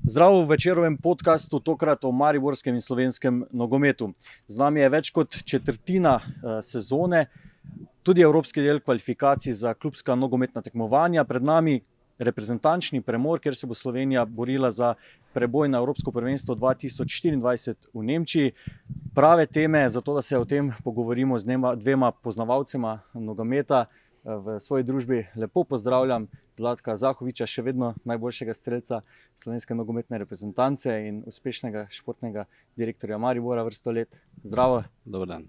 Zdravo v Večerovem podcastu, tokrat o mariborskem in slovenskem nogometu. Z nami je več kot četrtina sezone, tudi evropski del kvalifikacij za klubska nogometna tekmovanja. Pred nami reprezentančni premor, kjer se bo Slovenija borila za preboj na Evropsko prvenstvo 2024 v Nemčiji. Prave teme za to, da se o tem pogovorimo z dvema poznavalcema nogometa. V svoji družbi lepo pozdravljam Zlatka Zahoviča, še vedno najboljšega strelca slovenske nogometne reprezentance in uspešnega športnega direktorja Maribora vrsto let. Zdravo. Dober dan.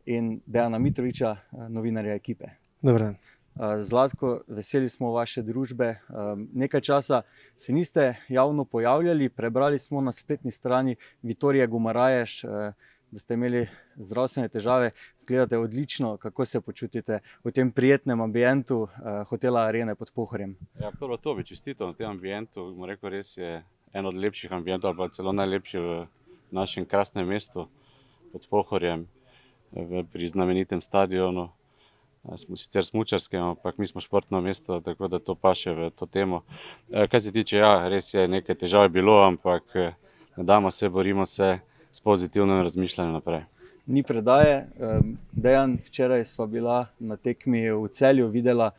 In Dejana Mitroviča, novinarja ekipe. Dober dan. Zlatko, veseli smo vaše družbe. Nekaj časa se niste javno pojavljali, prebrali smo na spletni strani Vitorije Gumaraješ, da ste imeli zdravstvene težave, izgledate odlično. Kako se počutite v tem prijetnem ambientu hotela Arene pod Pohorjem? Ja, prvo to bi čestital na tem ambientu. Bom rekel, res je en od lepših ambientov, ali pa celo najlepši v našem krasnem mestu pod Pohorjem, pri znamenitem stadionu. Smo sicer smučarskem, ampak mi smo športno mesto, tako da to paše v to temo. Kaj se tiče, ja, res je nekaj težav bilo, ampak ne damo se, borimo se s pozitivnim razmišljanjem naprej. Ni predaje. Dejan, včeraj sva bila na tekmi v Celju, videla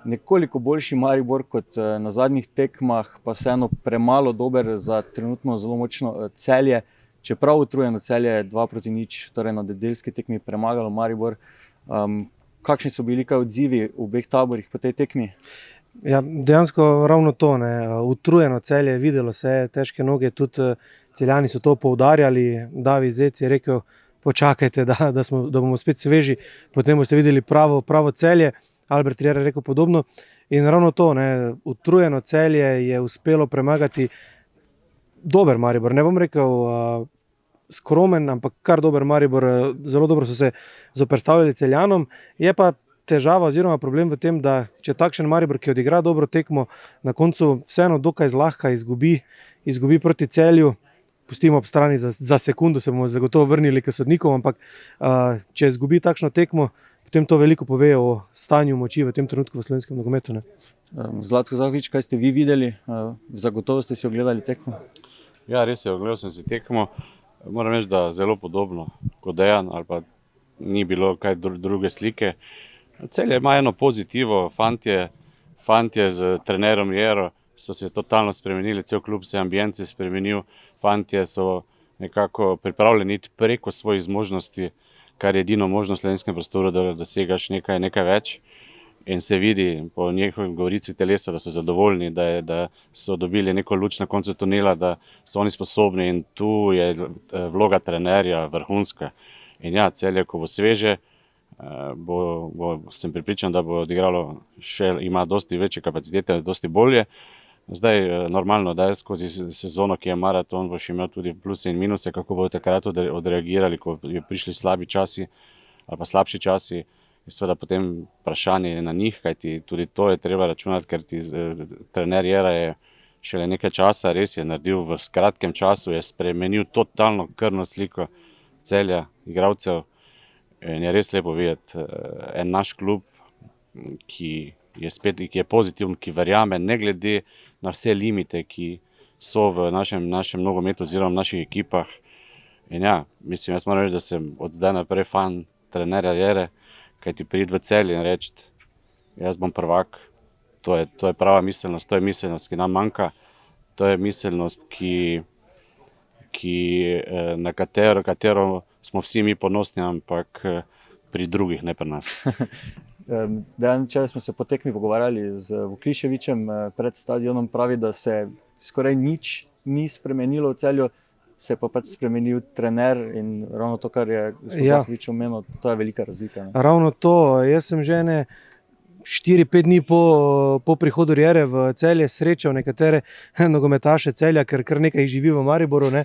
nekoliko boljši Maribor kot na zadnjih tekmah, pa vseeno premalo dober za trenutno zelo močno Celje. Čeprav utrujeno Celje 2-0, torej na nedeljski tekmi premagalo Maribor. Kakšni so bili kaj odzivi v obeh taborih po tej tekmi? Ja, dejansko ravno to, utrujeno Celje, videlo se, težke noge, tudi Celjani so to poudarjali. David Zec je rekel, počakajte, da bomo spet sveži, potem boste videli pravo Celje. Albert Riera je rekel podobno. In ravno to, utrujeno Celje je uspelo premagati dober Maribor. Ne bom rekel skromen, ampak kar dober Maribor. Zelo dobro so se zoperstavljali Celjanom. Je pa težava oziroma problem v tem, da če takšen Maribor, ki odigra dobro tekmo, na koncu vseeno dokaj zlahka izgubi proti Celju. Pustimo ob strani za sekundo, se bomo zagotovo vrnili k sodnikom, ampak če izgubi takšno tekmo, potem to veliko pove o stanju moči v tem trenutku v slovenskem nogometu. Zlatko Zahovič, kaj ste vi videli? Zagotovo ste si ogledali tekmo? Ja, res je, ogledal sem si tekmo. Moram reči, da zelo podobno kot Dejan, ali pa ni bilo kaj druge slike. Celje ima eno pozitivo, fantje z trenerom Riero so se totalno spremenili, cel klub se ambient se spremenil, fantje so nekako pripravljeni iti preko svojih zmožnosti, kar je edino možno v slovenskem prostoru, da dosegaš nekaj več. In se vidi po njihovi govorici telesa, da so zadovoljni, da so dobili neko luč na koncu tunela, da so oni sposobni, in tu je vloga trenerja vrhunska. In ja, Celje, ko bo sveže, sem pripričan, da bo odigralo ima dosti večje kapacitete, dosti bolje. Zdaj, normalno, da je skozi sezono, ki je maraton, boš imel tudi pluse in minuse, kako bodo takrat odreagirali, ko je prišli slabi časi ali pa slabši časi. In seveda potem vprašanje je na njih, kajti tudi to je treba računati, ker trener Riera je šele nekaj časa, res je naredil v kratkem času, je spremenil totalno krvno sliko Celja, igralcev. In je res lepo videti en naš klub, ki je pozitiven, ki verjame, ne glede na vse limite, ki so v našem nogometu oziroma v naših ekipah. In ja, mislim, jaz moram reči, da sem od zdaj naprej fan trenerja Riere, kaj ti pridi v Celje in reči, jaz bom prvak. To je prava miselnost, to je miselnost, ki nam manjka. To je miselnost, na katero smo vsi mi ponosni, ampak pri drugih, ne pri nas. Dejan, včeraj smo se po tekmi pogovarjali z Vukliševičem pred stadionom, pravi, da se skoraj nič ni spremenilo v Celju, se je pa pač spremenil trener, in ravno to, kar je gospod Zahovič omenil, to je velika razlika. Ravno to, jaz sem že 4-5 dni po prihodu Riere v Celje srečal nekatere nogometaše Celja, ker kar nekaj jih živi v Mariboru.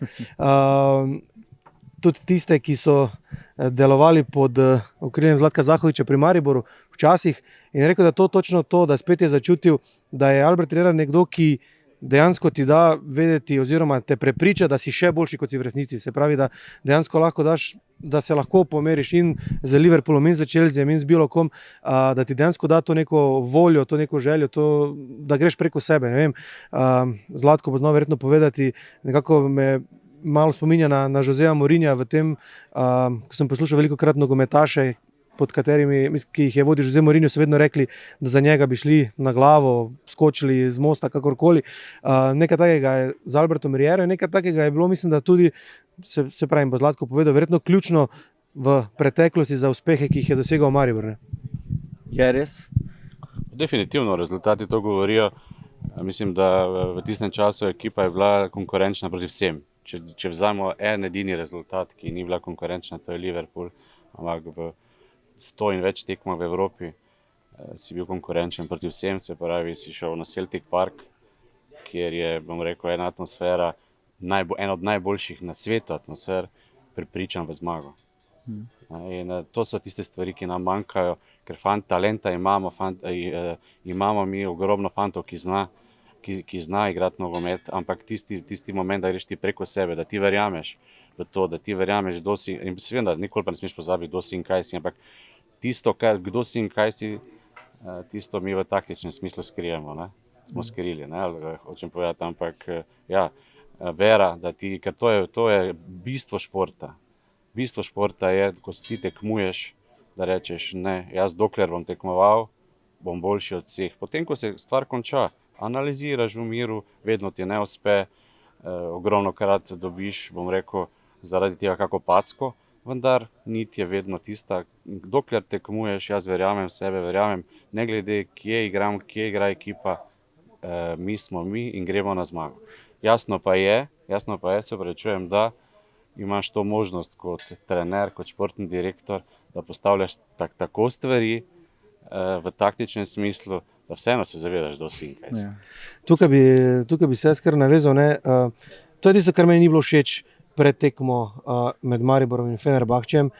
Tudi tiste, ki so delovali pod okriljem Zlatka Zahoviča pri Mariboru včasih, in rekel, da to točno to, da spet je začutil, da je Albert Riera nekdo, ki dejansko ti da vedeti oziroma te prepriča, da si še boljši, kot si v resnici. Se pravi, da dejansko lahko daš, da se lahko pomeriš in z Liverpoolom in z Chelseajem in z bilo kom, da ti dejansko da to neko voljo, to neko željo, to, da greš preko sebe. Ne vem, Zlatko bo znal verjetno povedati, nekako me malo spominja na Joseja Mourinha v tem, ko sem poslušal velikokrat nogometaše, pod katerimi, ki jih je vodil Jose Mourinho, so vedno rekli, da za njega bi šli na glavo, skočili z mosta, kakorkoli. Nekaj takega je z Albertom Riero, nekaj takega je bilo, mislim, da tudi, se pravi, bo Zlatko povedal, verjetno ključno v preteklosti za uspehe, ki jih je dosegal Maribor. Ne? Je res? Definitivno rezultati to govorijo. Mislim, da v tistem času ekipa je bila konkurenčna proti vsem. Če vzamemo en edini rezultat, ki ni bila konkurenčna, to je Liverpool, ampak v 100 in več tekmah v Evropi si bil konkurenčen proti vsem, se pravi, si šel na Celtic Park, kjer je, bom rekel, ena atmosfera, ena od najboljših na svetu atmosfer, prepričan v zmago. In to so tiste stvari, ki nam manjkajo, ker talenta imamo mi ogromno fantov, ki zna igrati nogomet, ampak tisti moment, da greš ti preko sebe, da ti verjameš v to, da ti verjameš, kdo si, in seveda nikoli pa ne smeš pozabiti, kdo si in kaj si, ampak tisto, kdo si in kaj si, tisto mi v taktičnem smislu skrijemo, ne? Smo skrili, ne? Ali hočem povedati, ampak ja, vera, da ti, ker to je bistvo športa. Bistvo športa je, ko ti tekmuješ, da rečeš, ne, jaz dokler bom tekmoval, bom boljši od vseh. Potem, ko se stvar konča, analiziraš v miru, vedno ti ne uspe, ogromno krat dobiš, bom rekel, zaradi tega kako packo, vendar nit je vedno tista, dokler tekmuješ, jaz verjamem v sebe, verjamem, ne glede kje igram, kje igra ekipa, mi smo mi in gremo na zmago. Jasno pa je, se prečujem, da imaš to možnost kot trener, kot športni direktor, da postavljaš tako stvari v taktičnem smislu, da vseeno se zavedaš, kdo si in kaj si. Ja. Tukaj bi se jaz kar navezal. To je tisto, kar meni ni bilo všeč pred tekmo med Mariborom in Fenerbahčem,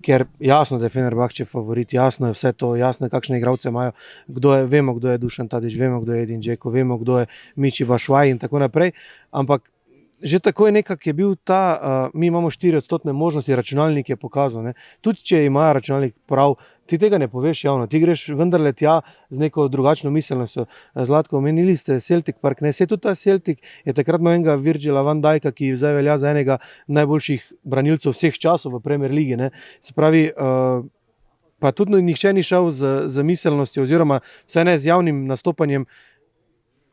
ker jasno, da je Fenerbahče favorit, jasno je vse to, jasno je, kakšne igralce imajo, vemo, kdo je Dušan Tadić, vemo, kdo je Edin Džeko, vemo, kdo je Michi Batshuayi in tako naprej, ampak že tako je nekako je bil mi imamo 4% možnosti, računalnik je pokazal. Ne. Tudi če ima računalnik prav, ti tega ne poveš javno, ti greš vendarle tja z neko drugačno miselnostjo. Zlatko, omenili ste Celtic Park, ne, se tudi ta Celtic je takrat imel enega Virgila van Dijka, ki zdaj velja za enega najboljših branilcev vseh časov v Premier Ligi. Ne. Se pravi, pa tudi nihče ni šel z miselnostjo oziroma vsaj ne z javnim nastopanjem,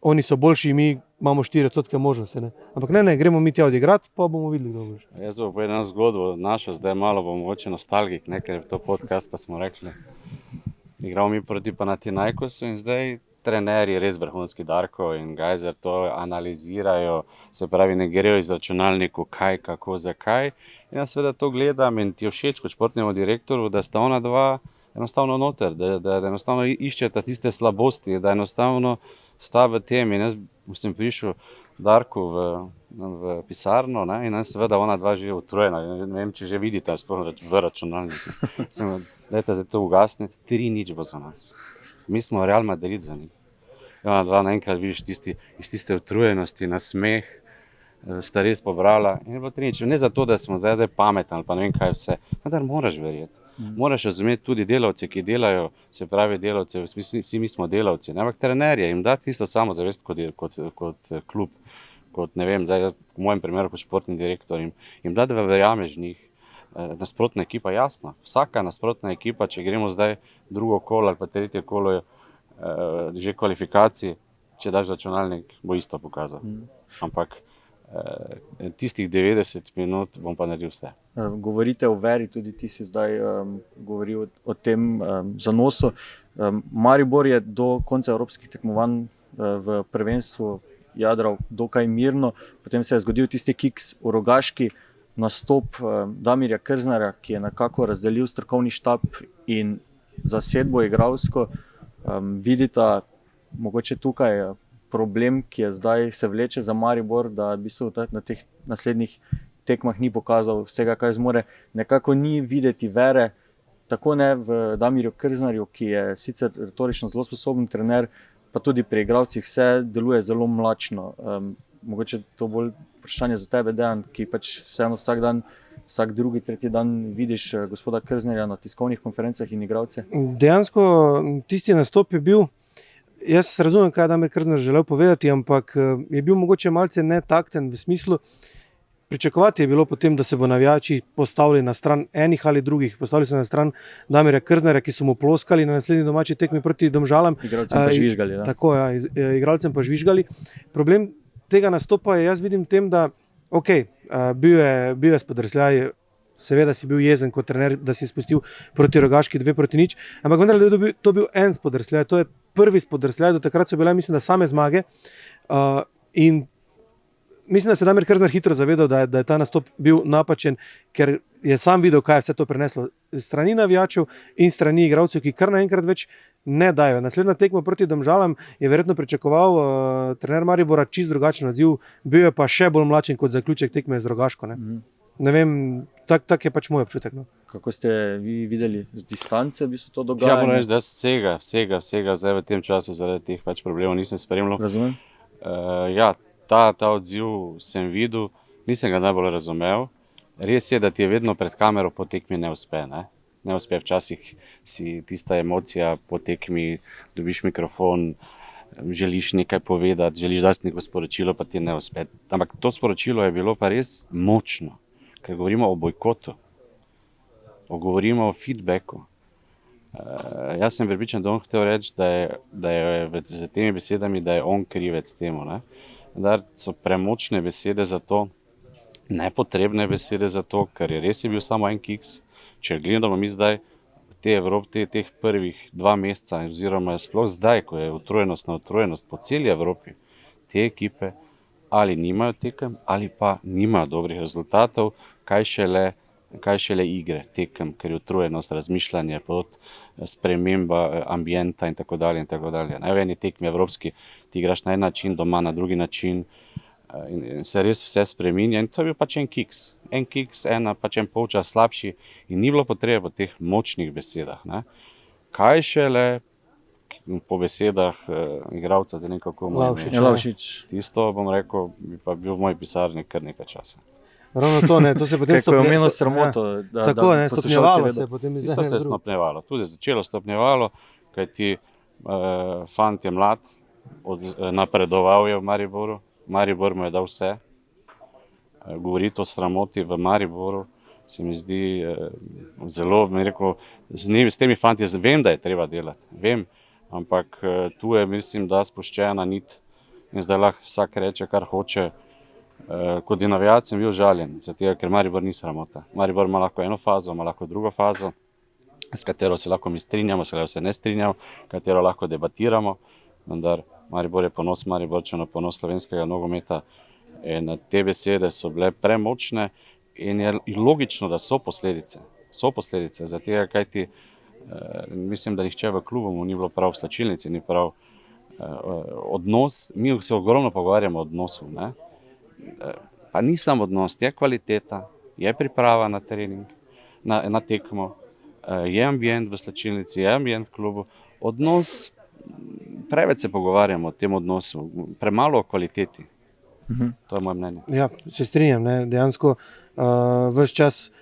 oni so boljši, mi imamo 4% možnosti. Ne. Ampak ne, gremo mi tja odigrati, pa bomo videli, kdo bo. Jaz bom povedal eno zgodbo našo, zdaj malo bom mogoče nostalgik, ne, ker je to podcast, pa smo rekli, igramo mi proti Panathinaikosu in zdaj trenerji, res vrhunski Darko in Gajzer to analizirajo, se pravi, ne grejo iz računalniku kaj, kako, zakaj. In jaz seveda to gledam in ti je všeč kot športnemu direktorju, da sta ona dva enostavno noter, da enostavno iščeta tiste slabosti, da enostavno sta v tem. In jaz sem prišel Darku v pisarno, ne, in seveda ona dva že utrujena, ne vem, če že vidite v računalniku. Dajte zdaj to ugasniti, 3-0 bo za nas. Mi smo Real Madrid za njih. Ona dva naenkrat vidiš iz tiste utrujenosti, na smeh, sta res pobrala in je bilo 3-0. Ne zato, da smo zdaj pametni ali pa ne vem kaj vse, vendar moraš verjeti. Moraš razumeti tudi delavce, ki delajo, se pravi delavce, vsi mi smo delavci, ampak trenerje jim da tisto samozavest kot klub, kot ne vem, zdaj v mojem primeru kot športni direktor, jim da verjameš v njih. Nasprotna ekipa, jasno, vsaka nasprotna ekipa, če gremo zdaj drugo kolo ali pa tretje kolo, že kvalifikacij, če daš računalnik, bo isto pokazal. Ampak tistih 90 minut bom pa naredil vse. Govorite o veri, tudi ti si zdaj govoril o tem zanosu. Maribor je do konca evropskih tekmovanj v prvenstvu jadral dokaj mirno, potem se je zgodil tisti kiks v Rogaški, nastop Damirja Krznarja, ki je nekako razdelil strokovni štab in zasedbo igralsko. Vidita mogoče tukaj problem, ki je zdaj se vleče za Maribor, da v bistvu na teh naslednjih tekmah ni pokazal vsega, kaj zmore. Nekako ni videti vere, tako ne v Damirju Krznarju, ki je sicer retorično zelo sposoben trener, pa tudi pri igralcih vse deluje zelo mlačno. Mogoče to bolj vprašanje za tebe, Dejan, ki pač vseeno vsak dan, vsak drugi, tretji dan vidiš gospoda Krznerja na tiskovnih konferencah in igralce. Dejansko tisti nastop je bil, jaz razumem, kaj je Damir Krzner želel povedati, ampak je bil mogoče malce netakten v smislu, pričakovati je bilo potem, da se bo navijači postavili na stran enih ali drugih. Postavili se na stran Damirja Krznerja, ki so mu ploskali na naslednji domači tekmi proti Domžalam. Igralcem pa žvižgali. Da. Tako, ja, igralcem pa žvižgali. Problem tega nastopa je, jaz vidim v tem, da bil je spodrsljaj, seveda si bil jezen kot trener, da si spustil proti Rogaški 2-0, ampak vendar je to bil en spodrsljaj, to je prvi spodrsljaj, do takrat so bile, mislim, da same zmage in mislim, da se Damir Krzner hitro zavedal, da je ta nastop bil napačen, ker je sam videl, kaj je vse to preneslo strani navijačev in strani igralcev, ki kar naenkrat več ne dajo. Naslednja tekma proti Domžalam je verjetno pričakoval trener Maribora čist drugačen odziv, bil je pa še bolj mlačen kot zaključek tekme z Rogaško. Ne vem, tak je pač moj občutek. No. Kako ste vi videli z distance, bi se to dogajalo? Ja, moram reči, da vsega zdaj v tem času zaradi teh pač problemov nisem spremljal. Razumem? Ja, ta odziv sem videl, nisem ga najbolj razumel. Res je, da ti je vedno pred kamero po tekmi ne uspe. Ne uspe, včasih si tista emocija po tekmi, dobiš mikrofon, želiš nekaj povedati, želiš dati neko sporočilo, pa ti ne uspe. Ampak to sporočilo je bilo pa res močno, ker govorimo o bojkotu, govorimo o feedbacku. Jaz sem prepričan, da on hotel reči, da je z temi besedami, da je on krivec temu. Da so premočne besede za to, nepotrebne besede za to, ker je res bil samo en kiks. Če gledamo mi zdaj teh prvih 2 meseca, oziroma sploh zdaj, ko je utrujenost na utrujenost po celi Evropi, te ekipe ali nimajo tekem, ali pa nimajo dobrih rezultatov, kaj šele igre tekem, ker je utrujenost, razmišljanje, sprememba ambienta in tako dalje. V eni tekmi evropski ti igraš na en način, doma na drugi način in se res vse spreminja in to je bil pač en kiks, pač en polčas slabši in ni bilo potrebe po teh močnih besedah. Kaj šele po besedah igralca, zdaj nekako Lavšič. Tisto, bom rekel, bi pa bil v moji pisarni kar nekaj časa. Ravno to se potem stopnjevalo. Sramoto, tako, stopnjevalo se je potem iz enega. Isto se je stopnjevalo, tudi začelo stopnjevalo, kajti fant je mlad, napredoval je v Mariboru, Maribor mu je dal vse. Govoriti o sramoti v Mariboru se mi zdi zelo, bi rekel, s temi fanti vem, da je treba delati, vem, ampak tu je, mislim, da spuščena nit in zdaj lahko vsak reče, kar hoče. Kot je navijač sem bil žaljen, zato ker Maribor ni sramota. Maribor ima lahko eno fazo, ima lahko drugo fazo, s katero se lahko mi strinjamo, s katero se ne strinjamo, katero lahko debatiramo, vendar Maribor je ponos Mariborčanov, ponos slovenskega nogometa in te besede so bile premočne in je logično, da so posledice. So posledice, zato kajti mislim, da nihče v klubu mu ni bilo prav, v slačilnici ni prav odnos, mi se ogromno pogovarjamo o odnosu, ne? Pa ni samo odnos, je kvaliteta, je priprava na trening, na tekmo, je ambient v slačilnici, je ambient v klubu. Odnos, preveč se pogovarjamo o tem odnosu, premalo o kvaliteti. To je moje mnenje. Ja, se strinjam, ne? Dejansko ves čas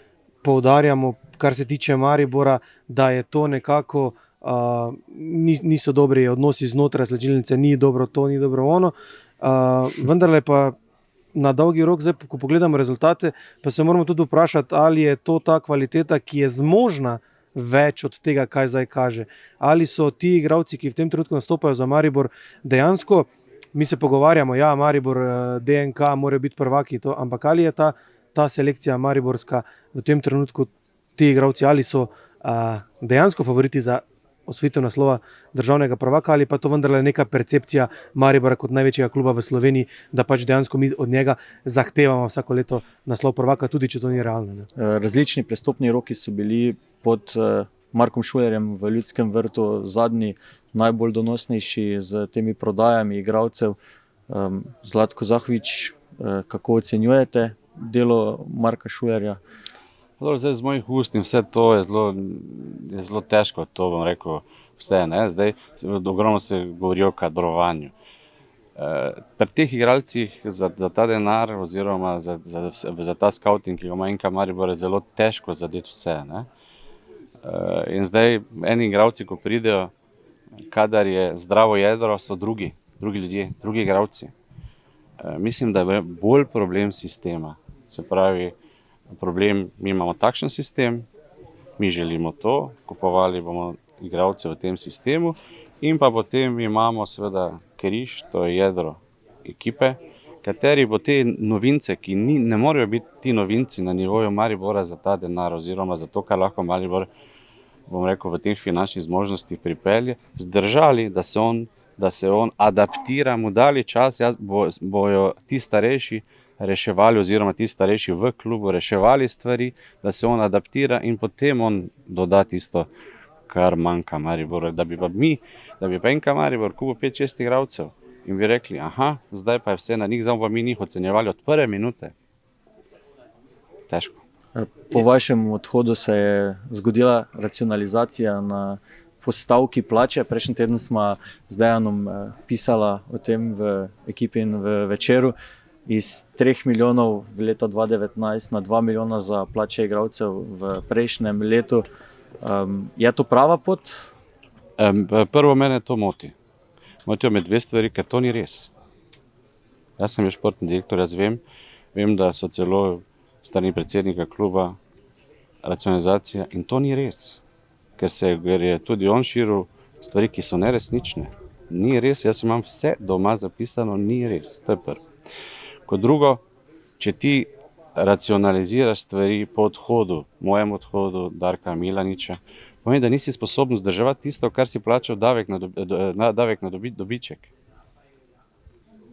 poudarjamo, kar se tiče Maribora, da je to nekako niso dobri odnosi znotraj slačilnice, ni dobro to, ni dobro ono, vendarle pa na dolgi rok, zdaj, ko pogledamo rezultate, pa se moramo tudi vprašati, ali je to ta kvaliteta, ki je zmožna več od tega, kaj zdaj kaže. Ali so ti igralci, ki v tem trenutku nastopajo za Maribor, dejansko, mi se pogovarjamo, ja, Maribor, DNK, morajo biti prvaki, ampak ali je ta selekcija mariborska v tem trenutku, ti igralci, ali so dejansko favoriti za osvojitev naslova državnega prvaka, ali pa to vendarle neka percepcija Maribora kot največjega kluba v Sloveniji, da pač dejansko mi od njega zahtevamo vsako leto naslov prvaka, tudi če to ni realno. Ne? Različni prestopni roki so bili pod Markom Šulerjem v Ljudskem vrtu zadnji, najbolj donosnejši z temi prodajami igralcev. Zlatko Zahovič, kako ocenjujete delo Marka Šulerja? Zdaj z mojih ust in vse to je zelo težko, to bom rekel, vse, ne? Zdaj ogromno se govori o kadrovanju. Pri teh igralcih za ta denar oziroma za ta scouting, ki ga ima NK Maribor, je zelo težko zadeti vse, ne? In zdaj eni igralci, ko pridejo, kadar je zdravo jedro, so drugi ljudje, drugi igralci. Mislim, da je bolj problem sistema. Se pravi, mi imamo takšen sistem, mi želimo to, kupovali bomo igralce v tem sistemu in pa potem imamo seveda križ, to je jedro ekipe, kateri bo te novince, ki ne morejo biti ti novinci na nivoju Maribora za ta denar oziroma za to, kar lahko Maribor, bom rekel, v teh finančnih zmožnostih pripelje, zdržali, da se on adaptira, mu dali čas, bojo ti starejši reševali oziroma ti starejši v klubu reševali stvari, da se on adaptira in potem on doda tisto, kar manjka Mariboru. Da bi pa NK Maribor kupil 5-6 igralcev in bi rekli, aha, zdaj pa je vse na njih, zdaj pa mi njih ocenjevali od prve minute. Težko. Po vašem odhodu se je zgodila racionalizacija na postavki plače. Prejšnji teden smo z Dejanom pisala o tem v ekipi in v Večeru. Iz 3 milijonov v letu 2019 na 2 milijona za plače igralcev v prejšnjem letu. Je to prava pot? Prvo mene to moti. Motijo me dve stvari, ker to ni res. Jaz sem športni direktor, jaz vem, da so celo strani predsednika kluba racionalizacija in to ni res. Ker je tudi on širil stvari, ki so neresnične. Ni res, jaz imam vse doma zapisano, ni res. To je prvo. Kot drugo, če ti racionaliziraš stvari po odhodu, mojem odhodu, Darka Milaniča, pomeni, da nisi sposoben vzdrževati tisto, kar si plačal davek na dobiček.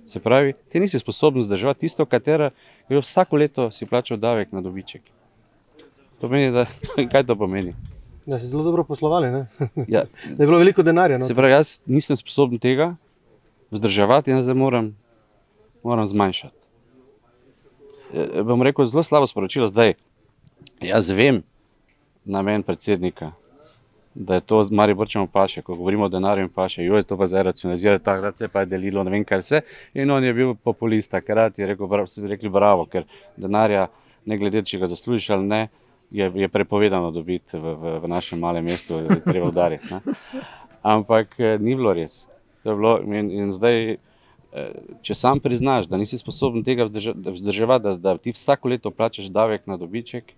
Se pravi, ti nisi sposoben vzdrževati tisto, katero vsako leto si plačal davek na dobiček. To pomeni, kaj to pomeni? Da si zelo dobro poslovali, ne? Ja. Da je bilo veliko denarja. No? Se pravi, jaz nisem sposoben tega vzdrževati in zdaj moram zmanjšati. Bom rekel, zelo slabo sporočilo zdaj. Jaz vem namen predsednika, da je to Mariborčanov paše, ko govorimo o denarju in paše, joj, to pa zdaj racionalizira, takrat se pa je delilo, ne vem kaj vse, in on je bil populista, takrat je rekli bravo, ker denarja, ne glede, če ga zaslužiš ali ne, je prepovedano dobiti v našem malem mestu, je treba udariti. Ne? Ampak ni bilo res. To je bilo, in zdaj, če sam priznaš, da nisi sposoben tega vzdrževati, da ti vsako leto plačaš davek na dobiček,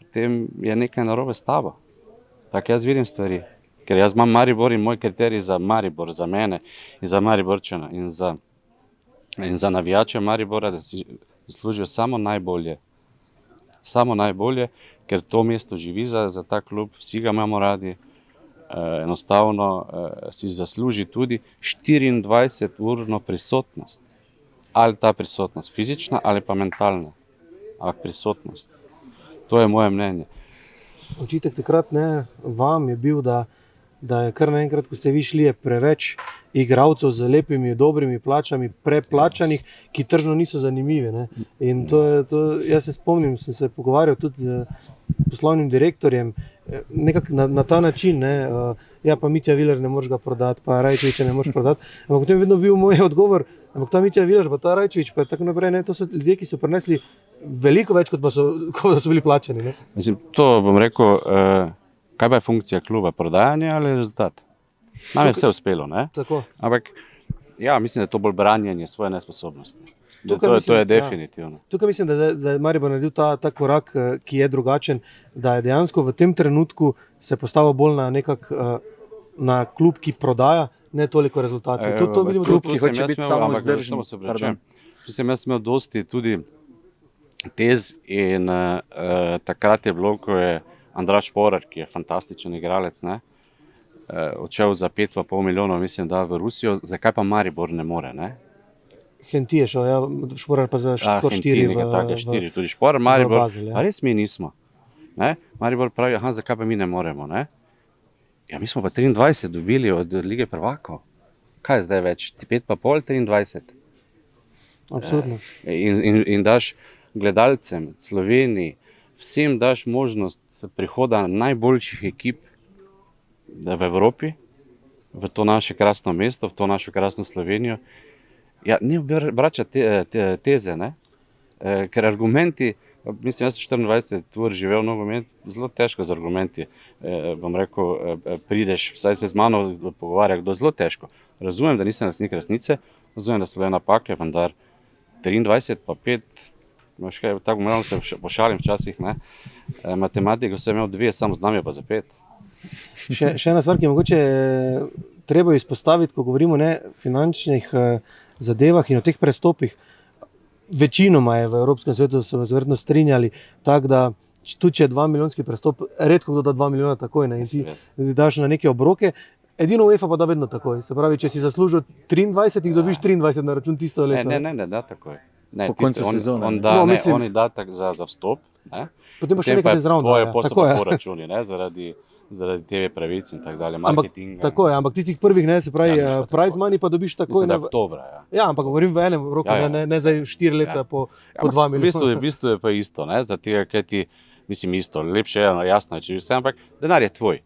potem je nekaj narobe s tabo. Tako jaz vidim stvari. Ker jaz imam Maribor in moj kriterij za Maribor, za mene in za Mariborčana in za navijače Maribora, da si zaslužijo samo najbolje. Samo najbolje, ker to mesto živi za ta klub, vsi ga imamo radi. Enostavno si zasluži tudi 24-urno prisotnost. Ali ta prisotnost fizična ali pa mentalna. Ampak prisotnost. To je moje mnenje. Očitek takrat vam je bil, da je kar naenkrat, ko ste vi šli, je preveč igralcev z lepimi, dobrimi plačami, preplačanih, ki tržno niso zanimivi. Ne? In jaz se spomnim, sem se pogovarjal tudi z poslovnim direktorjem, nekako na ta način, ja, pa Mitja Viler ne moreš ga prodati, pa Rajčeviča ne moreš prodati. Ampak potem je vedno bil moj odgovor, ampak ta Mitja Viler, pa ta Rajčevič, pa tako naprej, to so ljudje, ki so prinesli veliko več, kot so bili plačani. Ne? Mislim, to bom rekel, kaj pa je funkcija kluba, prodajanje ali rezultat? Nam je vse uspelo, ne? Tako. Ampak ja, mislim, da je to bolj branjenje svoje nesposobnosti. To je definitivno. Tukaj mislim, da je Maribor naredil ta korak, ki je drugačen, da je dejansko v tem trenutku se postavil bolj na klub, ki prodaja, ne toliko rezultatov. Klub, ki hoče biti samo vzdržen. Tu sem jaz imel dosti tudi tez in takrat je bilo, ko je Andraž Porer, ki je fantastičen igralec, odšel za 5,5 milijonov, mislim, da v Rusijo, zakaj pa Maribor ne more, ne? Henti je šel, ja, Šporar pa za 4 tudi Šporar, Maribor, pa res mi nismo. Ne? Maribor pravi, aha, zakaj pa mi ne moremo, ne? Ja, mi smo pa 23 dobili od Lige prvakov. Kaj je zdaj več? 5,5, 23. Absolutno. In daš gledalcem, Sloveniji, vsem daš možnost prihoda najboljših ekip v Evropi, v to naše krasno mesto, v to našo krasno Slovenijo. Ja, ne vračati teze, ne? Ker argumenti, mislim, jaz sem 24 ur živel nogomet, zelo težko z argumenti, bom rekel, prideš, vsaj se z mano pogovarja, kdo zelo težko. Razumem, da nisem lastnik resnice, razumem, da so bile napake, vendar 23 pa 5, tako malo se pošalim včasih, ne? Matematiko sem imel 2, samo znam je pa za 5. Še ena stvar, ki je mogoče treba izpostaviti, ko govorimo o finančnih zadevah in o teh prestopih. Večinoma je v Evropskem svetu se verjetno strinjali, tako da tudi če je 2 milijonski prestop, redko kdo da 2 milijona takoj, ne, in ti daš na neke obroke. Edino UEFA pa da vedno takoj. Se pravi, če si zaslužil 23, jih dobiš 23 na račun tisto leto. Ne, da takoj. Ne, po koncu sezone. Oni da za vstop, ne? Potem pa še nekaj zraven. Tvoje posebno poračuni, ne, zaradi TV pravic in tako dalje, marketinga. Tako je, ampak tistih prvih, ne, se pravi, prize money pa dobiš takoj. Mislim, da oktobra, ja. Ja, ampak govorim v enem roku, ne za 4 leta po 2 milijona. V bistvu je pa isto, ne, za tega, kaj ti, mislim, isto, lepše je, jasno je, če vse, ampak denar je tvoj.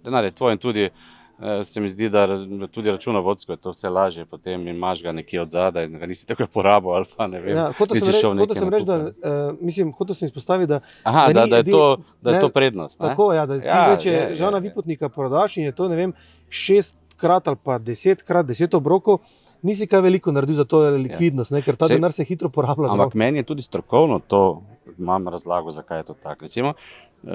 Denar je tvoj in tudi se mi zdi, da tudi računovodsko je to vse lažje, potem imaš ga nekje od zadaj in ga nisi tako porabil ali pa ne vem. Hotel sem reči, hotel sem izpostaviti, da je to prednost. Tako, ja, da ti več je Žana Vipotnika prodaš in je to, ne vem, 6krat ali pa 10krat 10 obrokov, nisi kaj veliko naredil za to likvidnost, ne, ker ta denar se hitro porablja. Ampak meni je tudi strokovno to, imam razlago, zakaj je to tako. Recimo,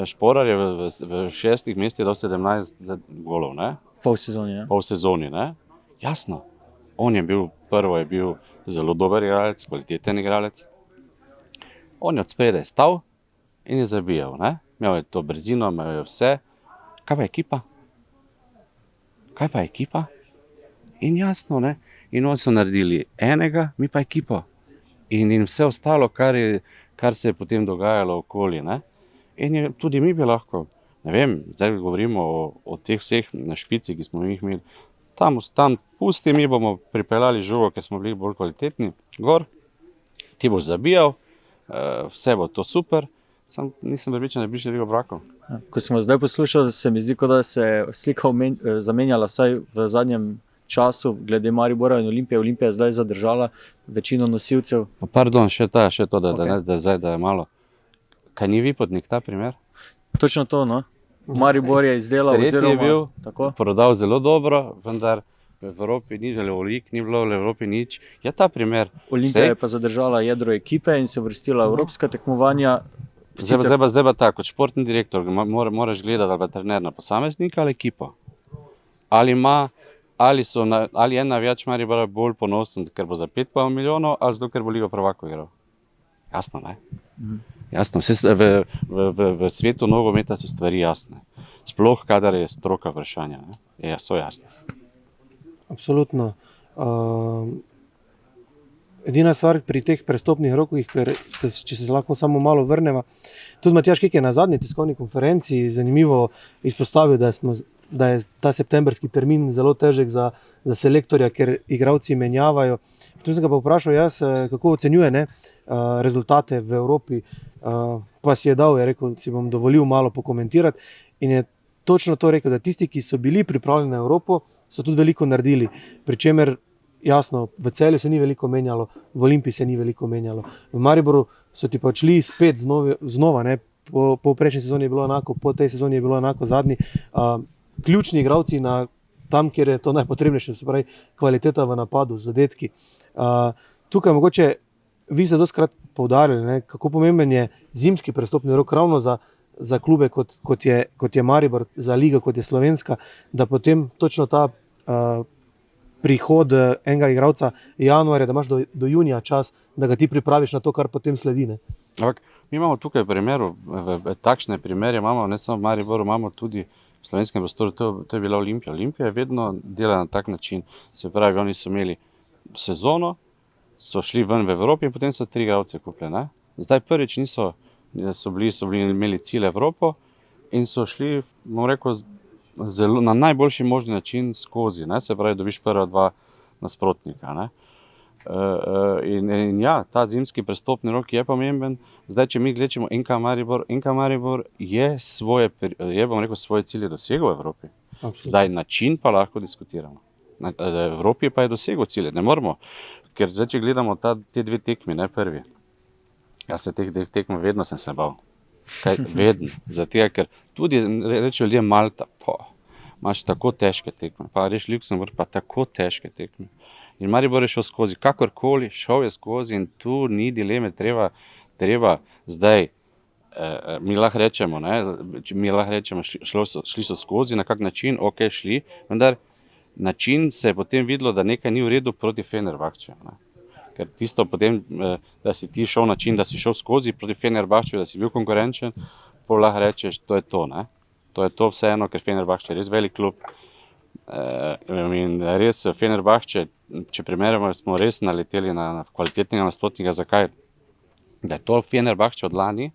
Šporar je v 6 mesecih dal 17 golov, ne? Pol sezoni, ne? Pol sezoni, ne? Jasno. On je bil, prvo je bil zelo dober igralec, kvaliteten igralec. On je od spredaj stal in je zabijal, ne? Imel je to brzino, imel je vse. Kaj pa ekipa? Kaj pa ekipa? In jasno, ne? In oni so naredili enega, mi pa ekipo. In vse ostalo, kar se je potem dogajalo okoli, ne? In tudi mi bi lahko, ne vem, zdaj govorimo o teh vseh na špici, ki smo jih imeli, tam pusti, mi bomo pripeljali žogo, ker smo bili bolj kvalitetni, gor, ti boš zabijal, vse bo to super, sam nisem prepričan, da bi še veliko brakov. Ko sem vas zdaj poslušal, se mi zdi, kot da se je slika zamenjala vsaj v zadnjem času, glede Maribora in Olimpije. Olimpija je zdaj zadržala večino nosilcev. Pardon, še to, da je malo. Kaj ni Vipotnik ta primer? Točno to, no. Maribor je izdelal oziroma je bil, prodal zelo dobro, vendar v Evropi ni Levolik, ni bilo v Evropi nič. Je ta primer. Olimpija je pa zadržala jedro ekipe in se vrstila evropska tekmovanja. Zdaj pa tako, kot športni direktor, moraš gledati ali trener na posameznika ali ekipo. Ali je navijač Maribora bolj ponosen, ker bo za 5 milijonov, ali zato, ker bo Ligo prvakov igral. Jasno, ne? Jasno, v svetu nogometa so stvari jasne. Sploh, kadar je stroka vprašanja, ne? So jasne. Absolutno. Edina stvar pri teh prestopnih rokovih, če se lahko samo malo vrnemo, tudi Matjaž Kek je na zadnji tiskovni konferenci zanimivo izpostavil, da je ta septembrski termin zelo težek za selektorja, ker igralci menjavajo. Potem sem ga pa vprašal jaz, kako ocenjuje rezultate v Evropi, pa si je dal, je rekel, si bom dovolil malo pokomentirati in je točno to rekel, da tisti, ki so bili pripravljeni na Evropo, so tudi veliko naredili, pri čemer jasno, v Celju se ni veliko menjalo, v Olimpiji se ni veliko menjalo. V Mariboru so ti pa odšli spet znova, ne? Po prejšnji sezoni je bilo enako, po tej sezoni je bilo enako zadnji. Ključni igralci tam, kjer je to najpotrebnejše, se pravi kvaliteta v napadu, zadetki. Tukaj mogoče vi ste dostikrat poudarjali, kako pomemben je zimski prestopni rok ravno za klube, kot je Maribor, za ligo, kot je slovenska, da potem točno ta prihod enega igralca januarja, da imaš do junija čas, da ga ti pripraviš na to, kar potem sledi. Ne? Ampak mi imamo tukaj takšne primere, imamo ne samo v Mariboru, imamo tudi v slovenskem prostoru, to je bila Olimpija. Olimpija je vedno delala na tak način, se pravi, oni so imeli sezono, so šli ven v Evropi in potem so 3 igralce kupili. Zdaj prvič so imeli cilj Evropo in so šli, bom rekel, na najboljši možni način skozi, se pravi, dobiš prva 2 nasprotnika. Ne? In ja, ta zimski prestopni rok je pomemben. Zdaj, če mi gledamo NK Maribor je svoje cilje dosegel v Evropi. Absolutno. Zdaj način pa lahko diskutiramo. V Evropi pa je dosegel cilje, ne moramo, ker zdaj, če gledamo te dve tekmi, ne prvi, jaz se teh dveh tekm vedno sem se bal. Vedno, zato ker tudi rečejo ljudje Malta, imaš tako težke tekme, pa reš Luksemburg, pa tako težke tekme. In Maribor je šel skozi, kakorkoli, šel je skozi in tu ni dileme, treba zdaj, mi lahko rečemo, šli so skozi na kak način, ok, šli, vendar način se je potem videlo, da nekaj ni v redu proti Fenerbahčeju. Ker tisto potem, da si ti šel način, da si šel skozi proti Fenerbahčeju, da si bil konkurenčen, pa lahko rečeš, to je to, ne. To je to vseeno, ker Fenerbahče je res velik klub. In res Fenerbahče, če primerjamo, smo res naleteli na kvalitetnega nasprotnika. Zakaj? Da je to Fenerbahče od lani,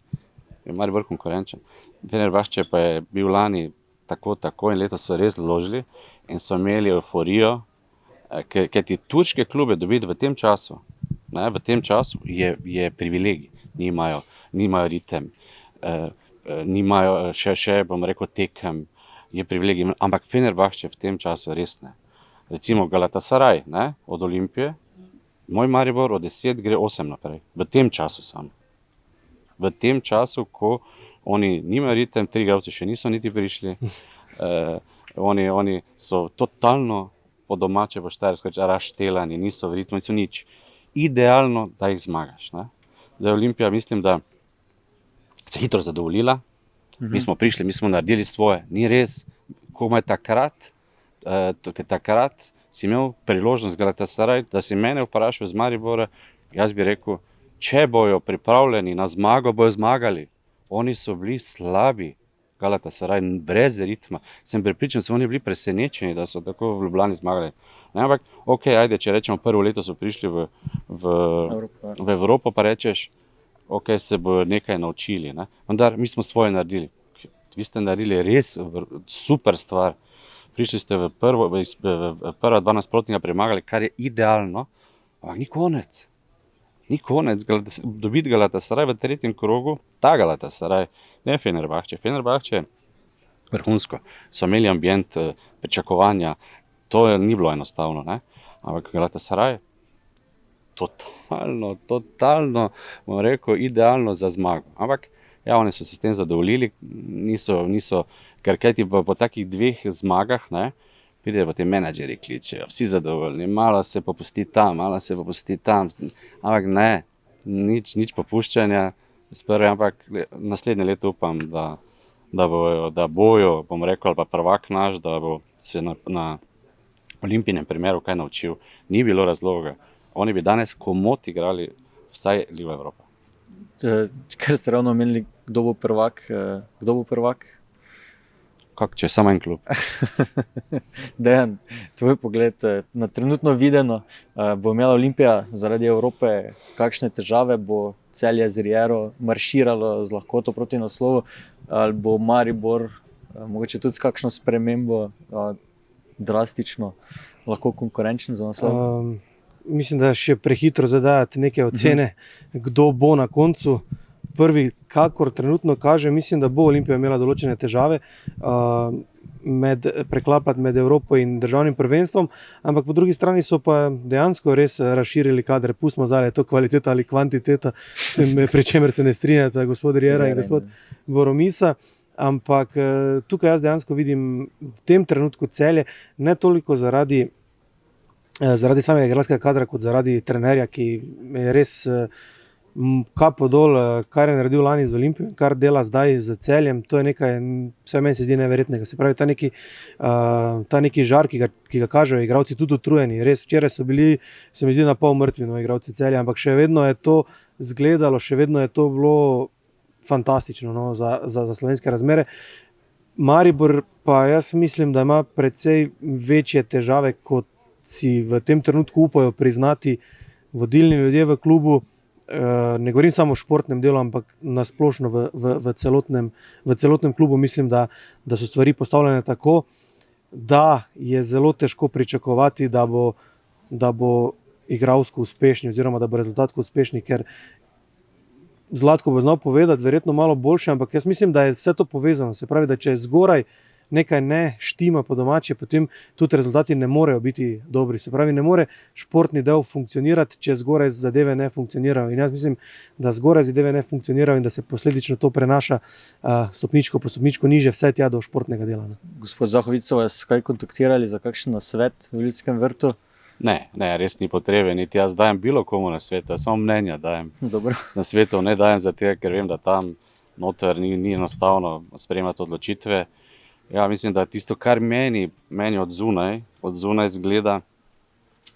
je Maribor konkurenčen. Fenerbahče pa je bil lani tako in letos so res vložili in so imeli euforijo, ker ti turške klube dobiti v tem času, je privilegij. Nimajo ritem, nimajo še bom rekel, tekem, je privilegij, ampak Fenerbahče v tem času res ne. Recimo Galatasaray, ne, od Olimpije, moj Maribor od 10 gre 8 naprej, v tem času samo. V tem času, ko oni nimajo ritem, 3 igralci še niso niti prišli, oni so totalno po domače, po štajersko razštelani, niso v ritmu, niso nič. Idealno, da jih zmagaš. Ne. Da je Olimpija, mislim, da se hitro zadovoljila, mi smo prišli, mi smo naredili svoje, ni res, komaj takrat si imel priložnost Galatasaray, da si mene vprašal z Maribora, jaz bi rekel, če bojo pripravljeni na zmago, bojo zmagali. Oni so bili slabi, Galatasaray, brez ritma. Sem prepričan, so oni bili presenečeni, da so tako v Ljubljani zmagali. Ne, ampak, ok, ajde, če rečemo, prvo leto so prišli v Evropo, pa rečeš, ok, se bojo nekaj naučili. Ne? Vendar mi smo svoje naredili. Vi ste naredili res super stvar. Prišli ste v prva dva nasprotnika premagali, kar je idealno, ampak ni konec. Ni konec. Dobiti Galatasaray v tretjem krogu, ta Galatasaray, ne Fenerbahče. Fenerbahče vrhunsko. So imeli ambient, pričakovanja, to ni bilo enostavno, ne? Ampak Galatasaray totalno, bom rekel, idealno za zmago. Ampak ja, oni so se s tem zadovoljili, niso, ker kaj ti po takih dveh zmagah, ne, pridejo potem menadžeri kličejo, vsi zadovoljni, malo se popusti tam, ampak ne, nič popuščanja, ampak naslednje leto upam, da bojo, bom rekel, ali pa prvak naš, da bo se na Olimpijinem primeru kaj naučil. Ni bilo razloga. Oni bi danes komot igrali vsaj Ligo Evropa. Ker ste ravno omenili, kdo bo prvak? Kak, če je samo en klub? Dejan, tvoj pogled na trenutno videno, bo imela Olimpija zaradi Evrope kakšne težave, bo Celje z Riero marširalo z lahkoto proti naslovu, ali bo Maribor mogoče tudi s kakšno spremembo drastično lahko konkurenčen za naslov? Mislim, da še prehitro zadajati neke ocene, kdo bo na koncu. Prvi, kakor trenutno kaže, mislim, da bo Olimpija imela določene težave preklapati med Evropo in državnim prvenstvom, ampak po drugi strani so pa dejansko res razširili kadre. Pustimo zdaj, je to kvaliteta ali kvantiteta, pri čemer se ne strinjata gospod Riera in gospod Boromisa. Ampak tukaj jaz dejansko vidim v tem trenutku Celje, ne toliko zaradi samega igralskega kadra, kot zaradi trenerja, ki je res kapo dol, kar je naredil lani z Olimpijo, kar dela zdaj z Celjem. To je nekaj, vse meni se zdi neverjetnega. Se pravi, ta neki žar, ki ga kažejo igralci, tudi utrujeni. Res, včeraj so bili, se mi zdi, na pol mrtvi igralci Celja, ampak še vedno je to zgledalo, še vedno je to bilo fantastično, no, za slovenske razmere. Maribor pa jaz mislim, da ima precej večje težave, kot si v tem trenutku upajo priznati vodilni ljudje v klubu. Ne govorim samo o športnem delu, ampak nasplošno v celotnem klubu. Mislim, da so stvari postavljene tako, da je zelo težko pričakovati, da bo igralsko uspešni oziroma da bo rezultatsko uspešni, ker Zlatko bo znal povedati, verjetno malo boljše, ampak jaz mislim, da je vse to povezano. Se pravi, da če je zgoraj nekaj ne štima po domače, potem tudi rezultati ne morejo biti dobri. Se pravi, ne more športni del funkcionirati, če zgoraj zadeve ne funkcionirajo. In jaz mislim, da zgoraj zadeve ne funkcionirajo in da se posledično to prenaša stopničko po stopničko niže, vse tja do športnega dela. Ne. Gospod Zahovič, so vas kaj kontaktirali za kakšen nasvet v Ljudskem vrtu? Ne, res ni potrebe, niti jaz dajem bilo komu na svetu, samo mnenja dajem. Dobro. Na svetu ne dajem zato, ker vem, da tam noter ni enostavno sprejemati odločitve. Ja, mislim, da tisto, kar meni od zunaj zgleda,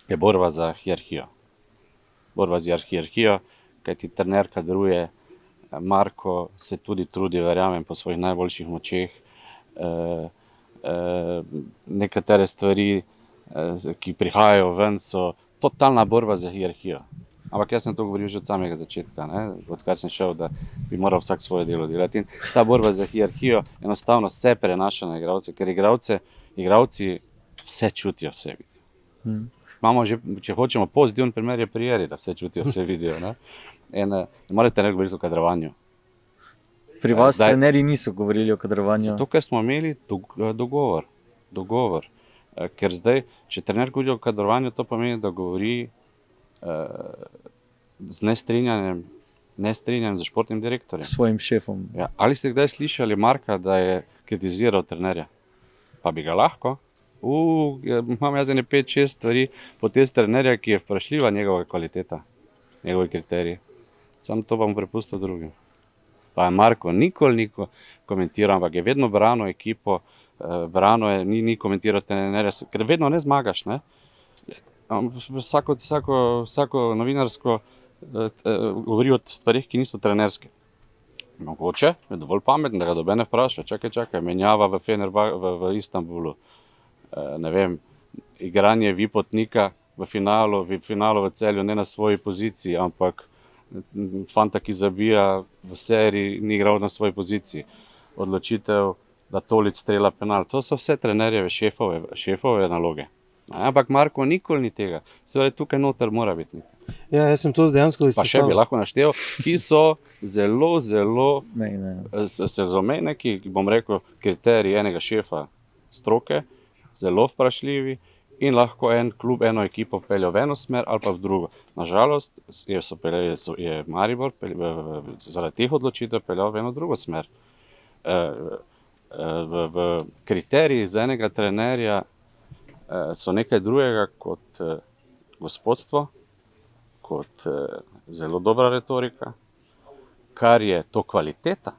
je borba za hierarhijo. Borba za hierarhijo, kajti trener kadruje, Marko se tudi trudi, verjamem, po svojih najboljših močeh. Nekatere stvari, ki prihajajo ven, so totalna borba za hierarhijo. Ampak jaz sem to govoril že od samega začetka, odkar sem šel, da bi moral vsak svoje delo delati. In ta borba za hierarhijo enostavno se prenaša na igralce, ker igralci vse čutijo, vse vidijo. Imamo že, če hočemo, pozitiven primer je pri Eri, da vse čutijo, vse vidijo. In morate ne govoriti o kadrovanju. Pri vas trenerji niso govorili o kadrovanju? Zato, ker smo imeli dogovor. Ker zdaj, če trener govori o kadrovanju, to pomeni, da govori z nestrinjanjem z športnim direktorjem. Svojim šefom. Ja. Ali ste kdaj slišali Marka, da je kritiziral trenerja? Pa bi ga lahko. Imam jaz 5-6 stvari po test trenerja, ki je vprašljiva njegova kvaliteta, njegovi kriteriji. Sam to bom prepustil drugim. Pa je Marko nikoli komentiral, ampak je vedno branil ekipo, ni komentiral trenerja, ker vedno ne zmagaš. Ne? Vsako novinarsko govori o stvarih, ki niso trenerske. Mogoče je dovolj pametno, da ga noben ne vpraša. Čakaj, menjava v Istanbulu. Ne vem, igranje Vipotnika v finalu v Celju, ne na svoji poziciji, ampak fanta, ki zabija v seriji, ni igral na svoji poziciji. Odločitev, da Tolič strela penal. To so vse trenerjeve šefove naloge. Ampak Marko nikoli ni tega. Seveda tukaj noter mora biti nekaj. Ja, jaz sem to dejansko izpostavil. Pa še bi lahko naštel, ki so zelo mejne, ki bom rekel, kriteriji enega šefa stroke, zelo vprašljivi in lahko en klub, eno ekipo peljo v eno smer ali pa v drugo. Nažalost je Maribor zaradi teh odločitev peljal v eno drugo smer. V kriteriji za enega trenerja so nekaj drugega kot gospodstvo, kot zelo dobra retorika, kar je to kvaliteta,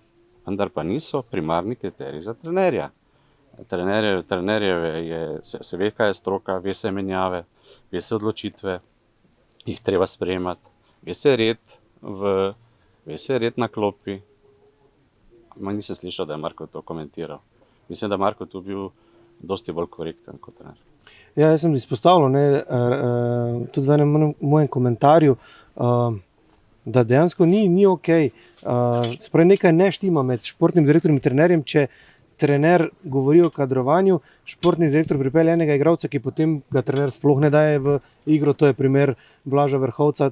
vendar pa niso primarni kriteriji za trenerja. Trenerjeve se ve, kaj je stroka, ve se menjave, ve se odločitve, jih treba sprejemati, ve se red na klopi. Nisem slišal, da je Marko to komentiral. Mislim, da je Marko tu bil dosti bolj korekten kot trener. Ja, jaz sem izpostavil tudi v enem mojem komentarju, da dejansko ni okej. Spravi nekaj ne štima med športnim direktorjem in trenerjem, če trener govori o kadrovanju, športni direktor pripelje enega igralca, ki potem ga trener sploh ne daje v igro, to je primer Blaža Vrhovca.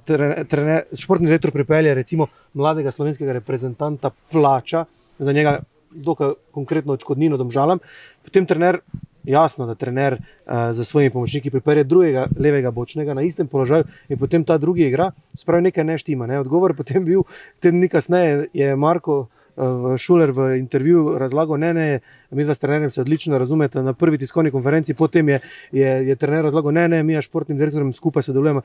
Športni direktor pripelje recimo mladega slovenskega reprezentanta, plača za njega dokaj konkretno odškodnino Domžalam, potem trener, jasno, da trener za svojimi pomočniki pripelje drugega levega bočnega na istem položaju in potem ta drugi igra, spravi nekaj ne štima. Odgovor potem bil, teden dni kasneje je Marko Šuler v intervjuju razlagal, mi dva s trenerjem se odlično razumete na prvi tiskovni konferenci, potem je trener razlagal, mi s športnim direktorjem skupaj sodelujemo.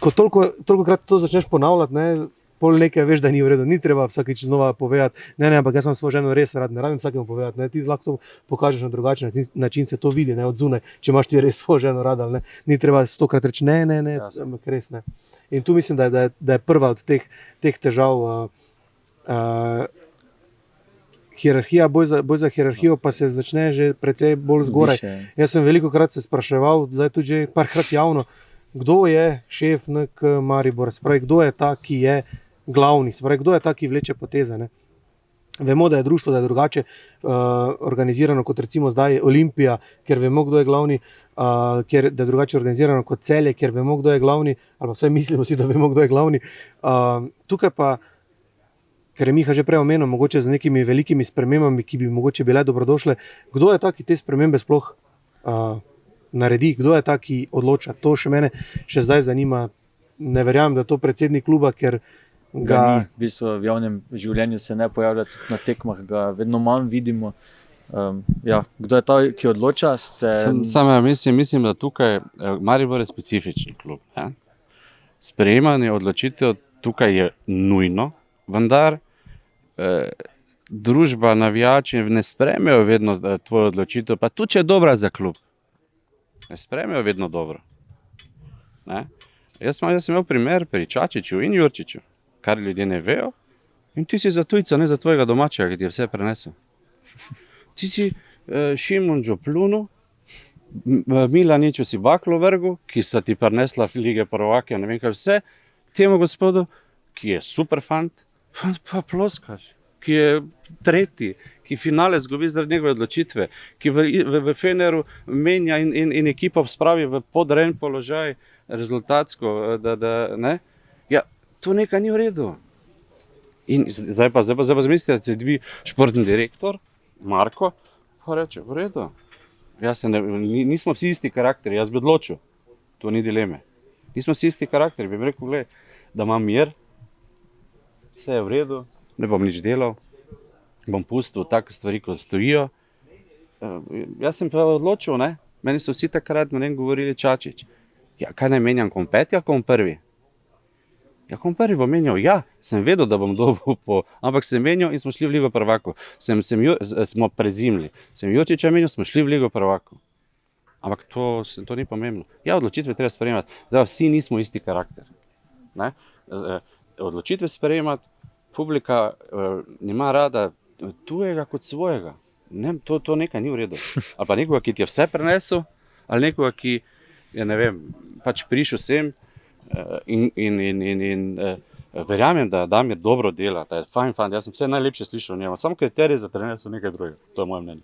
Ko tolikokrat to začneš ponavljati, pol nekaj veš, da ni v redu, ni treba vsakič znova povedati, ampak jaz sem svojo ženo res rad, ne rabim vsakemu povedati, ti lahko to pokažeš na drugačen način, se to vidi, od zunaj, če imaš ti res svojo ženo rad, ni treba 100-krat reči, ampak res ne. In tu mislim, da je prva od teh težav, hierarhija, boj za hierarhijo pa se začne že precej bolj zgoraj. Jaz sem velikokrat se spraševal, zdaj tudi že parkrat javno, kdo je šef NK Maribor, spravi, kdo je ta, ki je glavni, spravi, kdo je ta, ki vleče poteze. Vemo, da je društvo, da je drugače organizirano kot recimo zdaj Olimpija, ker vemo, kdo je glavni, da je drugače organizirano kot Celje, ker vemo, kdo je glavni, ali vsaj mislimo si, da vemo, kdo je glavni. Tukaj pa ker je Miha že prej omenil, mogoče z nekimi velikimi spremembami, ki bi mogoče bile dobrodošle. Kdo je ta, ki te spremembe sploh naredi, kdo je ta, ki odloča? To še mene še zdaj zanima. Ne verjamem, da je to predsednik kluba, ker Ga ni, v bistvu v javnem življenju se ne pojavlja, tudi na tekmah ga vedno manj vidimo. Ja, kdo je ta, ki odloča? Mislim, da tukaj Maribor je specifičen klub. Ja? Sprejemanje odločitev tukaj je nujno, vendar družba, navijači ne sprejmejo vedno tvojo odločitev, pa tudi če je dobra za klub. Ne sprejmejo vedno dobro. Ne? Jaz sem imel primer pri Čačiću in Jurčiću, kar ljudje ne vejo, in ti si za tujca, ne za tvojega domačega, ki ti je vse prenesel. Ti si Šimunžo plunil, Milaniču si baklo vrgu, ki sta ti prinesla lige prvake, ne vem kaj vse, temu gospodu, ki je super fant, pa ploskaš, ki je tretji, ki finale zgubi zaradi njegove odločitve, ki v Feneru menja in ekipo spravi v podrejen položaj rezultatsko, ne? Ja, to nekaj ni v redu. In zdaj pa zmislite, da se dvi športni direktor, Marko, pa reče, v redu. Nismo vsi isti karakteri, jaz bi odločil. To ni dileme. Nismo vsi isti karakteri, bi rekel, gled, da imam mir, vse je v redu, ne bom nič delal, bom pustil take stvari, ko stojijo. Jaz sem pa odločil, ne? Meni so vsi takrat govorili Čačić. Ja, kaj naj menjam, kom peti ali kom prvi? Ja, kom prvi bom menjal, ja, sem vedel, da bom dobil ampak sem menjal in smo šli v Ligo prvakov. Smo prezimli. Sem Jurčića menjal, smo šli v Ligo prvakov. Ampak to ni pomembno. Ja, odločitve treba sprejemati. Zdaj, vsi nismo isti karakter. Ne? Odločitve sprejemati, publika nima rada tujega kot svojega. Ne, to nekaj ni v redu. Ali pa nekoga, ki ti je vse prenesel, ali nekoga, ki je, ne vem, pač prišel sem in verjamem, da Damir dobro dela, da je fajn fant, jaz sem vse najlepše slišal o njem, samo kriteriji za trener so nekaj drugega, to je moje mnenje.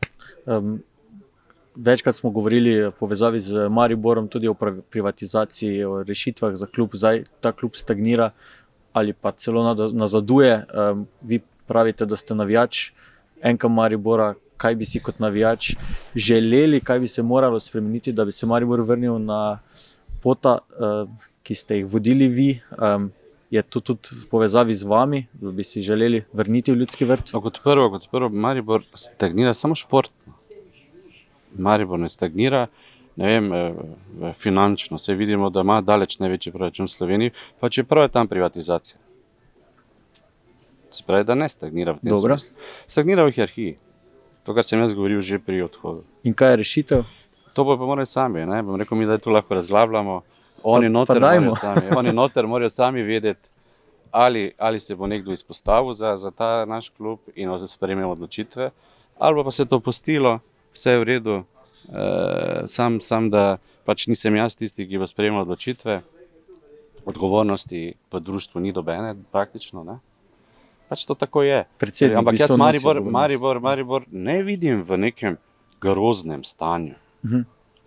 Večkrat smo govorili v povezavi z Mariborom tudi o privatizaciji, o rešitvah za klub, zdaj ta klub stagnira ali pa celo nazaduje. Vi pravite, da ste navijač NK Maribora, kaj bi si kot navijač želeli, kaj bi se moralo spremeniti, da bi se Maribor vrnil na pota, ki ste jih vodili vi? Je to tudi v povezavi z vami, da bi si želeli vrniti v Ljudski vrt? Kot prvo, Maribor stagnira samo športno. Maribor ne stagnira, ne vem, finančno. Vse vidimo, da ima daleč največji proračun v Sloveniji, pa čeprav je tam privatizacija. Se pravi, da ne stagnira v tem smislu. Stagnira v hierarhiji. To, kar sem jaz govoril že pri odhodu. In kaj je rešitev? To bo pa morali sami, ne? Bom rekel mi, da tu lahko razglabljamo. Oni noter morajo sami vedeti, ali se bo nekdo izpostavil za ta naš klub in sprejememo odločitve, ali pa se to pustilo, vse je v redu, sam da pač nisem jaz tisti, ki bo sprejemal odločitve, odgovornosti v društvu ni dobene praktično, ne? Pač to tako je. Ampak jaz Maribor ne vidim v nekem groznem stanju.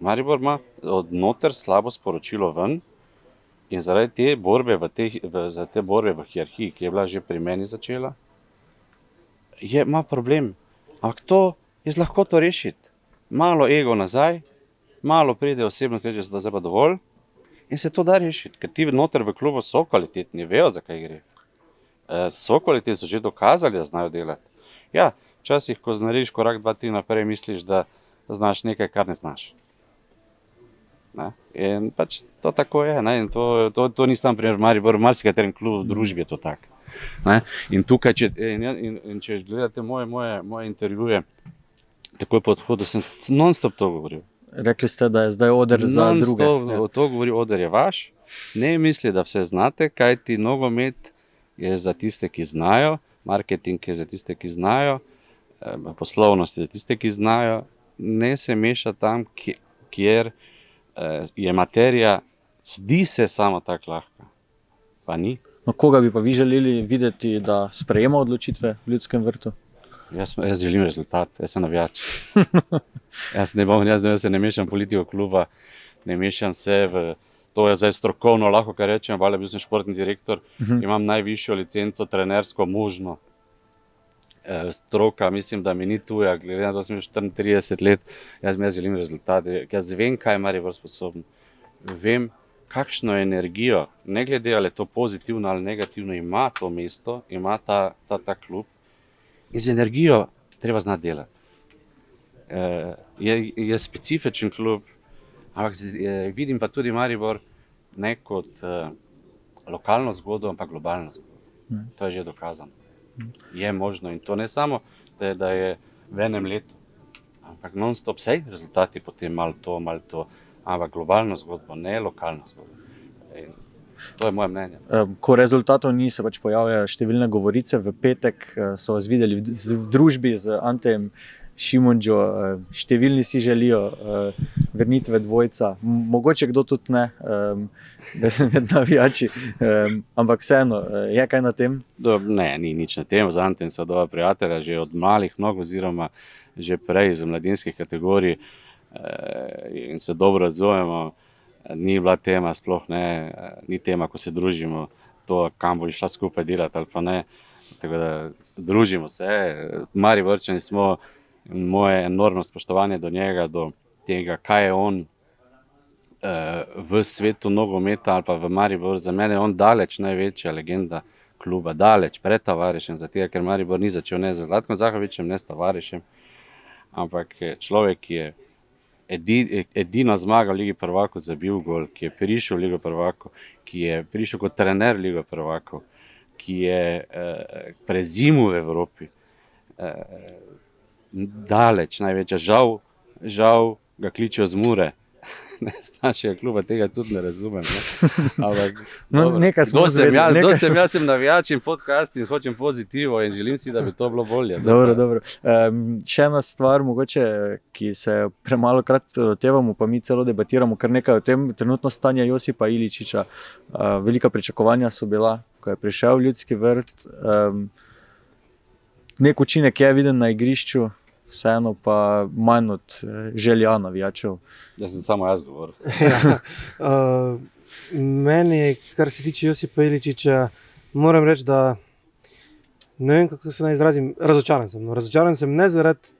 Maribor ima od noter slabo sporočilo ven in zaradi te borbe v hierarhiji, ki je bila že pri meni začela, ima problem. Ampak to je lahko to rešiti. Malo ego nazaj, malo pride osebnost, reče, da zdaj pa dovolj in se to da rešiti, ker ti noter v klubu so kvalitetni, vejo, zakaj gre. So kvalitetni, so že dokazali, da znajo delati. Ja, včasih, ko narediš korak 2-3 naprej, misliš, da znaš nekaj, kar ne znaš. Ne? In pač to tako je. Ne? In to ni sam primer Maribor, v marsikaterem klubu v družbi je to tako. In tukaj, če gledate moje intervjuje, takoj po odhodu sem non-stop to govoril. Rekli ste, da je zdaj oder za druge. Non-stop to govori, oder je vaš. Ne misli, da vse znate, kaj ti nogomet je za tiste, ki znajo, marketing je za tiste, ki znajo, poslovnost je za tiste, ki znajo. Ne se meša tam, kjer je materija, zdi se samo tako lahka. Pa ni. No, koga bi pa vi želeli videti, da sprejema odločitve v Ljudskem vrtu? Jaz želim rezultat, jaz sem navijač. Jaz se ne mešam politiko kluba, ne mešam se v. To je zdaj strokovno, lahko kar rečem, bil sem športni direktor, imam najvišjo licenco, trenersko možno, stroka, mislim, da mi ni tuja, glede na to, da sem imel 34 let, jaz želim rezultate, jaz vem, kaj je Maribor sposoben, vem, kakšno energijo, ne glede ali je to pozitivno ali negativno, ima to mesto, ima ta klub in z energijo treba znati delati. Je specifičen klub, ampak vidim pa tudi Maribor ne kot lokalno zgodbo, ampak globalno zgodbo. To je že dokazano. Je možno in to ne samo, da je v enem letu, ampak non-stop sej rezultati potem malo to, ampak globalno zgodbo, ne lokalno zgodbo. In to je moje mnenje. Ko rezultatov ni, se pač pojavljajo številne govorice. V petek so vas videli v družbi z Antejem Šimundžo, številni si želijo vrnitve dvojca, mogoče kdo tudi ne, med navijači, ampak vseeno, je kaj na tem? Ne, ni nič na tem, z Antejem sva dobra prijatelja, že od malih nog oziroma že prej iz mladinskih kategorij in se dobro razumemo. Ni bila tema, sploh ne, ni tema, ko se družimo, to, kam bo šla skupaj delati ali pa ne. Tako da družimo se, Mariborčani smo, moje enormno spoštovanje do njega, do tega, kaj je on v svetu nogometa ali pa v Mariboru. Za mene je on daleč največja legenda kluba, daleč pred Tavarežem, zato ker Maribor ni začel ne z Zlatkom Zahovićem, ne s Tavarežem, ampak človek, ki je edina zmaga v Ligi prvakov zabil gol, ki je prišel v Ligo prvakov, ki je prišel kot trener v Ligo prvakov, ki je prezimil v Evropi, daleč največja. Žal ga kličejo z Mure, z našega kluba, tega tudi ne razumem. Ampak, nekaj smo zvedeli. Jaz sem navijač in podcast in hočem pozitivo in želim si, da bi to bilo bolje. Dobro. Še ena stvar, mogoče, ki se premalo krat lotevamo, pa mi celo debatiramo kar nekaj o tem, trenutno stanje Josipa Iličiča. Velika pričakovanja so bila, ko je prišel v Ljudski vrt. Nek učinek je viden na igrišču, vseeno pa manj od želja navijačev. Jaz sem samo jaz govoril. Meni, kar se tiče Josipa Iličiča, moram reči, da ne vem, kako se naj izrazim, razočaran sem. Razočaran sem ne zaradi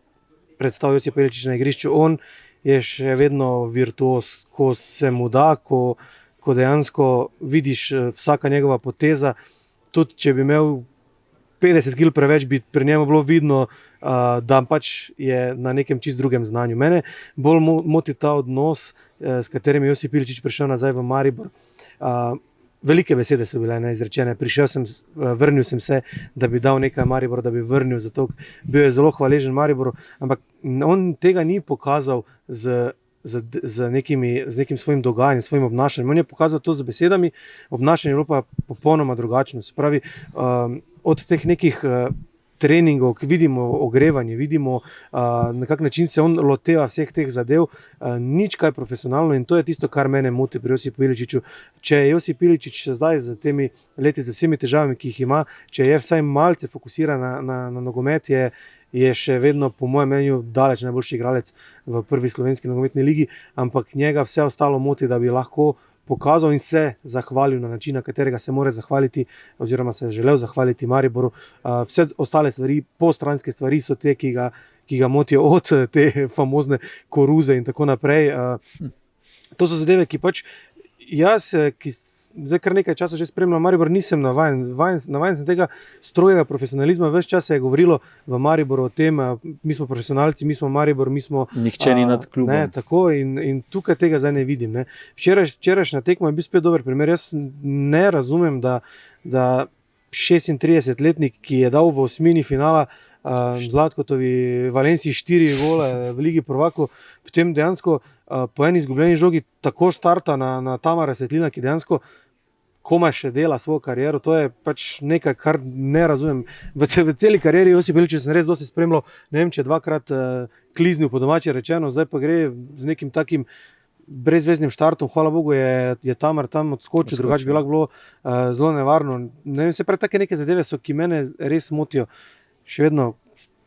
predstav Josipa Iličiča na igrišču, on je še vedno virtuoz, ko se mu da, ko dejansko vidiš vsaka njegova poteza, tudi če bi imel 50 kg preveč, bi pri njemu bilo vidno, da pač je na nekem čist drugem znanju. Mene bolj moti ta odnos, s katerim je Josip Iličič prišel nazaj v Maribor. Velike besede so bile izrečene, vrnil sem se, da bi dal nekaj Mariboru, da bi vrnil, zato bil je zelo hvaležen Mariboru, ampak on tega ni pokazal z nekim svojim dogajanjem, svojim obnašanjem. On je pokazal to z besedami, obnašanje je bilo pa popolnoma drugačno. Se pravi, od teh nekih treningov, ki vidimo ogrevanje, vidimo na kak način se on loteva vseh teh zadev, nič kaj profesionalno, in to je tisto, kar mene moti pri Josipu Iličiču. Če je Josip Iličič zdaj z temi leti, z vsemi težavami, ki jih ima, če je vsaj malce fokusiran na nogomet, je še vedno, po mojem mnenju, daleč najboljši igralec v prvi slovenski nogometni ligi, ampak njega vse ostalo moti, da bi lahko pokazal in se zahvalil na način, na katerega se mora zahvaliti, oziroma se je želel zahvaliti Mariboru. Vse ostale stvari, postranske stvari so te, ki ga motijo, od te famozne koruze in tako naprej. To so zadeve, ki pač jaz, ki zdaj kar nekaj časa že spremljam Maribor, nisem navajen. Navajen sem tega strogega profesionalizma. Ves čas se je govorilo v Mariboru o tem, mi smo profesionalci, mi smo Maribor, mi smo... Nihče ni nad klubom. Ne, tako, in tukaj tega zdaj ne vidim. Ne. Včerajšnja tekma je bil spet dober primer. Jaz ne razumem, da 36-letnik, ki je dal v osmini finala Zlatkotovi Valenciji 4 gole v Ligi prvakov, potem dejansko po eni izgubljeni žogi tako starta na Tamara Svetlina, ki dejansko komaj še dela svojo kariero. To je pač nekaj, kar ne razumem. V celi karieri Josip Iličič sem res dosti spremljal, ne vem, če dvakrat kliznil, po domače rečeno, zdaj pa gre z nekim takim brezveznim štartom. Hvala Bogu je Tamar tam odskočil, drugače bi lahko bilo zelo nevarno. Ne vem, se pravi, take neke zadeve so, ki mene res motijo. Še vedno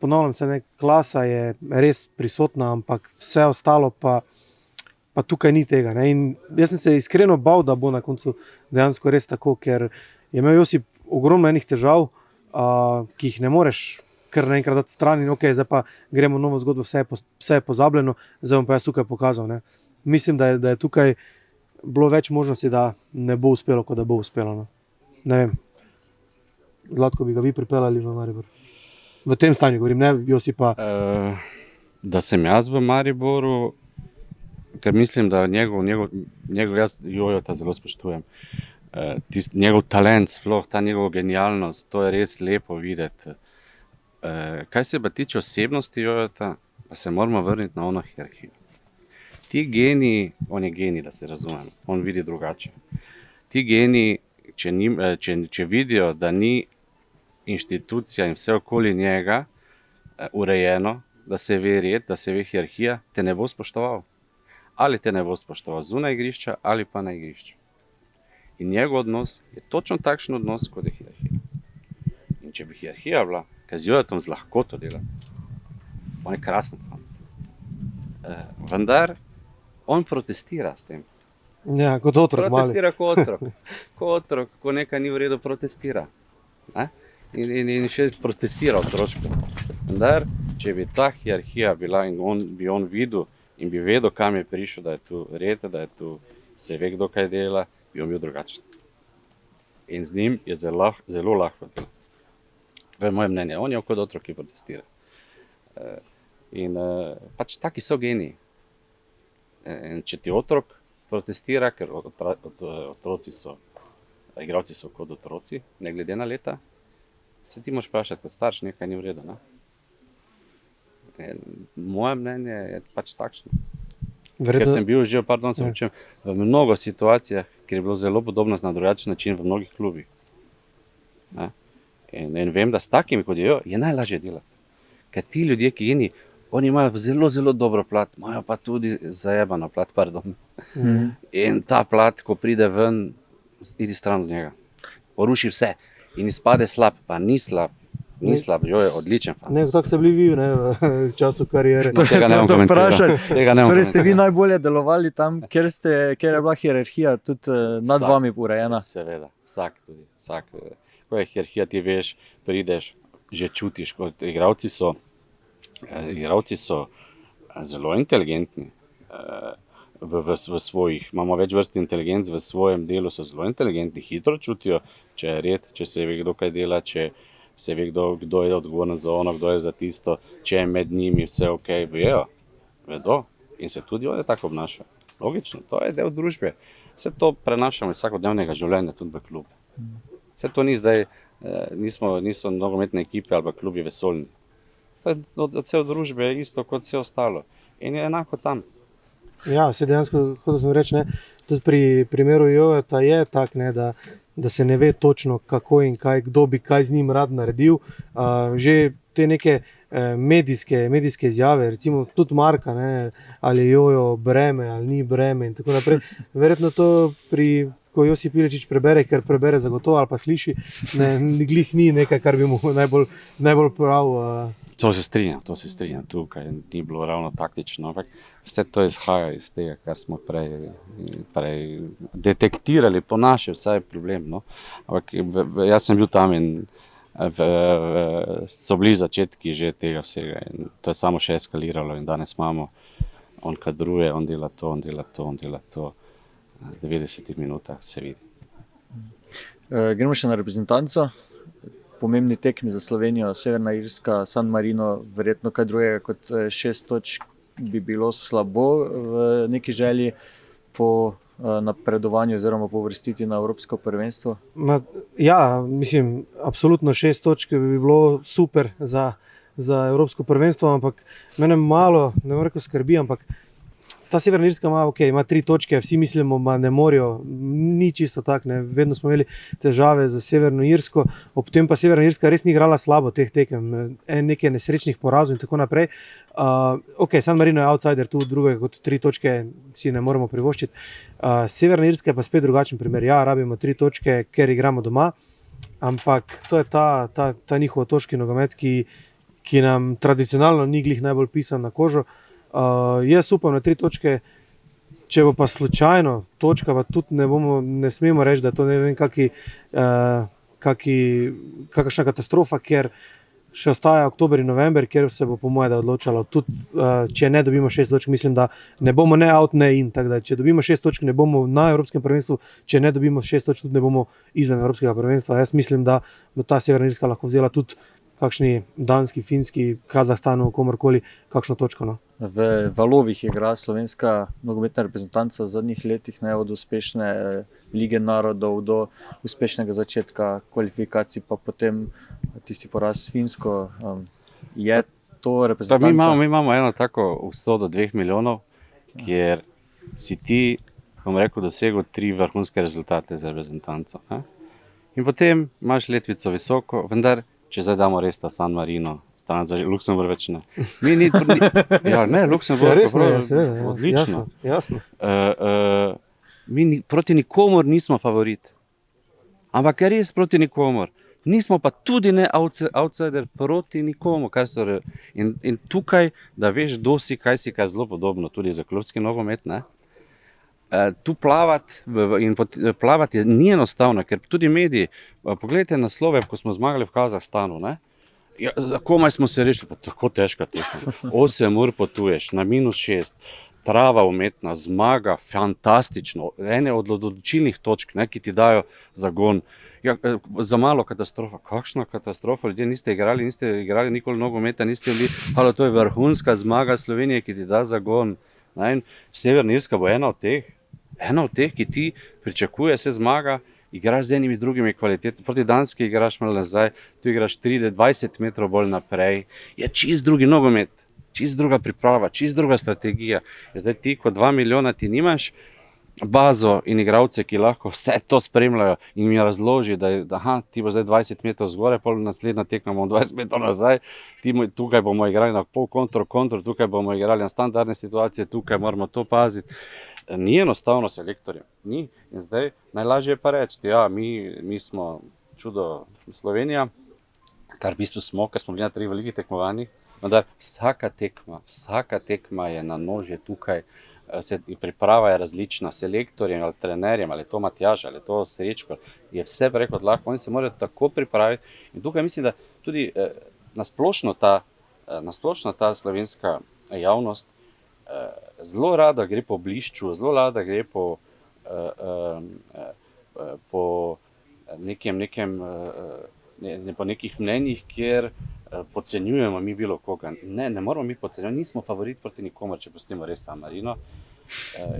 ponavljam se, klasa je res prisotna, ampak vse ostalo pa tukaj ni tega. Ne. In jaz sem se iskreno bal, da bo na koncu dejansko res tako, ker je imel Josip ogromno enih težav, ki jih ne moreš kar naenkrat dati stran in ok, zdaj pa gremo v novo zgodbo, vse je pozabljeno, zdaj bom pa jaz tukaj pokazal. Ne. Mislim, da je tukaj bilo več možnosti, da ne bo uspelo, kot da bo uspelo. No. Ne vem, Zlatko bi ga vi pripeljali v Maribor. V tem stanju govorim, ne Josipa. Da sem jaz v Mariboru, ker mislim, da njegov jaz Jojota zelo spoštujem. Njegov talent, sploh ta njegova genialnost, to je res lepo videti. Kaj se pa tiče osebnosti Jojota, pa se moramo vrniti na ono hierarhijo. Ti geniji, on je genij, da se razumemo, on vidi drugače. Ti geniji, če vidijo, da ni inštitucija in vse okoli njega urejeno, da se ve red, da se ve hierarhija, te ne bo spoštoval. Ali te ne bo spoštoval zunaj igrišča, ali pa na igrišču. In njegov odnos je točno takšen odnos, kot je hierarhija. In če bi hierarhija bila, kaj z Jojotom z lahkoto dela, on je krasen fan. Vendar, on protestira s tem. Ja, kot otrok mali. Protestira kot otrok, ko nekaj ni v redu, protestira. Ne? In še protestira otroško. Vendar, če bi ta hierarhija bila in bi on videl in bi vedel, kam je prišel, da je tu red, da je tu se ve, kdo kaj dela, bi on bil drugačen. In z njim je zelo lahko delo. To je moje mnenje. On je kot otrok, ki protestira. In pač taki so geniji. In če ti otrok protestira, ker igralci so kot otroci, ne glede na leta, se ti moraš vprašati kot starš, nekaj ni v redu. Ne? Moje mnenje je pač takšno. Ker sem bil že v mnogo situacijah, kjer je bilo zelo podobno na drugačen način v mnogih klubih. Ne? In vem, da s takimi, kot je najlažje delati. Ker ti ljudje, ki oni imajo zelo, zelo dobro plat, imajo pa tudi zajebano plat, pardon. In ta plat, ko pride ven, idi stran od njega. Poruši vse in izpade slab, pa ni slab. Ni slab, je odličen fan. Ne, tako ste bili vi, ne, v času kariere. Tega ne bom komentiral. Torej ste vi najbolje delovali tam, kjer je bila hierarhija tudi nad vami urejena. Seveda, vsak. Ko je hierarhija, ti veš, prideš, že čutiš, kot igralci so zelo inteligentni v svojih, imamo več vrst inteligenc v svojem delu, so zelo inteligentni, hitro čutijo, če je red, če se ve, kdo kaj dela, če se ve, kdo je odgovoren za ono, kdo je za tisto, če je med njimi vse ok, vedo in se tudi oni tako obnašajo. Logično, to je del družbe. Vse to prenašamo iz vsakodnevnega življenja tudi v klub. Vse to ni zdaj, niso nogometne ekipe ali pa klubi vesoljni. To je od cel družbe isto kot vse ostalo. In je enako tam. Ja, vse dejansko, hotel sem reči, ne, tudi pri primeru Jojota je tak, ne, da se ne ve točno kako in kaj, kdo bi kaj z njim rad naredil. Že te neke medijske izjave, recimo tudi Marka, ne, ali je Jojo breme ali ni breme in tako naprej. Verjetno to ko Josip Iličić prebere, ker prebere zagotovo ali pa sliši, glih ni nekaj, kar bi mu najbolj prav. To se strinjam, tukaj ni bilo ravno taktično, ampak vse to izhaja iz tega, kar smo prej detektirali, po naše vsaj problem. No? Ampak jaz sem bil tam in so bili začetki že tega vsega in to je samo še eskaliralo in danes imamo, on kadruje, on dela to, v 90 minutah se vidi. Gremo še na reprezentanco. Pomembni tekmi za Slovenijo, Severna Irska, San Marino, verjetno kaj drugega kot 6 točk bi bilo slabo v neki želji po napredovanju oziroma po uvrstitvi na Evropsko prvenstvo. Ja, mislim, absolutno 6 točk bi bilo super za Evropsko prvenstvo, ampak mene malo, ne bom rekel skrbi, ampak ta Severna Irska ima 3 točke, vsi mislimo, da ne morajo, ni čisto tako, vedno smo imeli težave z Severno Irsko, ob tem pa Severna Irska res ni igrala slabo teh tekem, nekaj nesrečnih porazov in tako naprej. San Marino je outsider, tu drugega kot 3 točke si ne moremo privoščiti. Severna Irska je pa spet drugačen primer, ja, rabimo 3 točke, ker igramo doma, ampak to je ta njihov otoški nogomet, ki nam tradicionalno ni glih najbolj pisan na kožo. Jaz upam na 3 točke, če bo pa slučajno točka, pa tudi ne smemo reči, da to ne vem kakšna katastrofa, ker še ostaja oktober in november, kjer se bo po mojem odločalo. Tudi, če ne dobimo 6 točk, mislim, da ne bomo ne out, ne in. Da, če dobimo 6 točk, ne bomo na Evropskem prvenstvu, če ne dobimo 6 točk, tudi ne bomo izven Evropskega prvenstva. Jaz mislim, da bo ta Severna Irska lahko vzela tudi kakšni danski, finski, Kazahstanu, komorkoli, kakšno točko. No. V valovih igra slovenska nogometna reprezentanca v zadnjih letih, ne, od uspešne Lige narodov do uspešnega začetka kvalifikacij, pa potem tisti poraz s Finsko. Je to reprezentanca? Mi imamo eno tako usodo 2 milijonov, kjer si ti, bom rekel, dosegel 3 vrhunske rezultate za reprezentanco. Ne? In potem imaš letvico visoko, vendar, če zdaj damo res ta San Marino, stran za Luksemburg več ne. Luksemburg Ja, res ne, seveda. odlično. Jasno. Mi proti nikomor nismo favorit. Ampak je res proti nikomor. Nismo pa tudi ne outsider proti nikomu. In tukaj, da veš, kdo si, kaj si, kaj je zelo podobno tudi za klubski nogomet. Ne? Tu plavati ni enostavno, ker tudi mediji, pogledajte naslove, ko smo zmagali v Kazahstanu. Ne? Ja, komaj smo se rešili, pa tako težka tekma. 8 ur potuješ, na -6, trava umetna, zmaga, fantastično. Ene od odločilnih točk, ne, ki ti dajo zagon. Ja, za malo katastrofa. Kakšna katastrofa? Ljudje niste igrali nikoli nogometa, niste bili. To je vrhunska zmaga Slovenije, ki ti da zagon. Ne, Severna Irska bo ena od teh, ki ti pričakuje se zmaga. Igraš z enimi drugimi kvalitetami, proti Danski igraš malo nazaj, tu igraš 20 metrov bolj naprej. Je čist drugi nogomet, čist druga priprava, čist druga strategija. Zdaj ti, kot 2 milijona, ti nimaš bazo in igralce, ki lahko vse to spremljajo in mi razloži, da ti bo zdaj 20 metrov zgore, pol naslednja tekma bomo 20 metrov nazaj, tukaj bomo igrali na pol kontr, tukaj bomo igrali na standardne situacije, tukaj moramo to paziti. Ni enostavno selektorjem, ni. In zdaj najlažje je pa reči, ja, mi smo čudo Slovenija, kar v bistvu smo, ker smo bili na 3 velikih tekmovanjih, vendar vsaka tekma je na nože tukaj, priprava je različna, selektorjem ali trenerjem, ali je to Matjaž, ali je to Srečko, je vse preko lahko, oni se morajo tako pripraviti. In tukaj mislim, da tudi nasplošno ta slovenska javnost zelo rada gre po blišču, zelo rada gre po nekih mnenjih, kjer podcenjujemo mi bilo koga. Ne moramo mi podcenjati, nismo favorit proti nikomor, če pustimo res San Marino.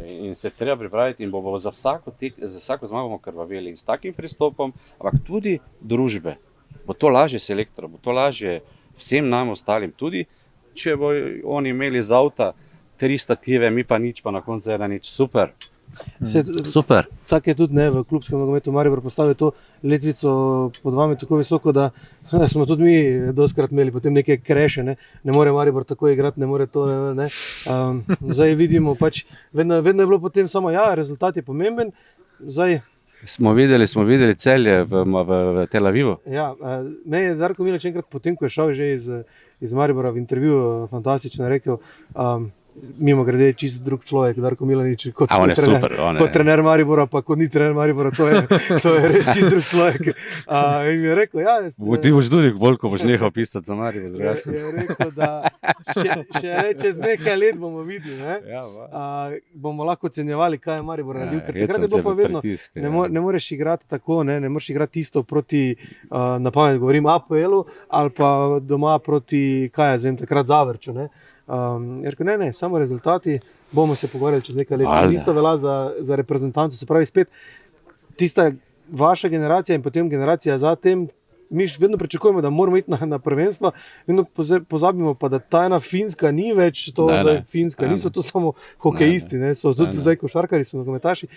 In se treba pripraviti in bomo za vsako zmago bomo krvaveli. In s takim pristopom, ampak tudi družbe, bo to lažje selektorju, bo to lažje vsem nam ostalim, tudi če bo oni imeli z avta 3 stative, mi pa nič, pa na koncu 1-0, super. Super. Tako je tudi v klubskem nogometu Maribor postavil to letvico pod vami tako visoko, da smo tudi mi dostikrat imeli potem neke kreše, ne more Maribor tako igrati, ne more to, ne. Zdaj vidimo pač, vedno je bilo potem samo, rezultat je pomemben, zdaj. Smo videli Celje v Tel Avivu. Ja, me je Darko Milanič enkrat potem, ko je šel že iz Maribora v intervju, fantastično rekel, mimo grede čisto drug človek, Darko Milanič, kot trener Maribora, pa kot ni trener Maribora, to je res čisto drug človek. In mi je rekel, ti boš tudi bolj, ko boš nehal pisati za Maribor. Je rekel, da še čez nekaj let bomo videli, bomo lahko ocenjevali, kaj je Maribor naredil, ker takrat je bilo pa vedno, ne moreš igrati tako, ne moreš igrati isto proti, na pamet govorim, APL-u, ali pa doma proti, takrat Zavrču, ne. Rekel, ne, samo rezultati, bomo se pogovarjali čez nekaj let. Isto velja za reprezentanco, se pravi spet tista vaša generacija in potem generacija za tem, mi vedno pričakujemo, da moramo iti na prvenstva, vedno pozabimo pa, da ta ena Finska ni več to, Finska, niso to samo hokejisti, so tudi zdaj košarkarji, so nogometaši.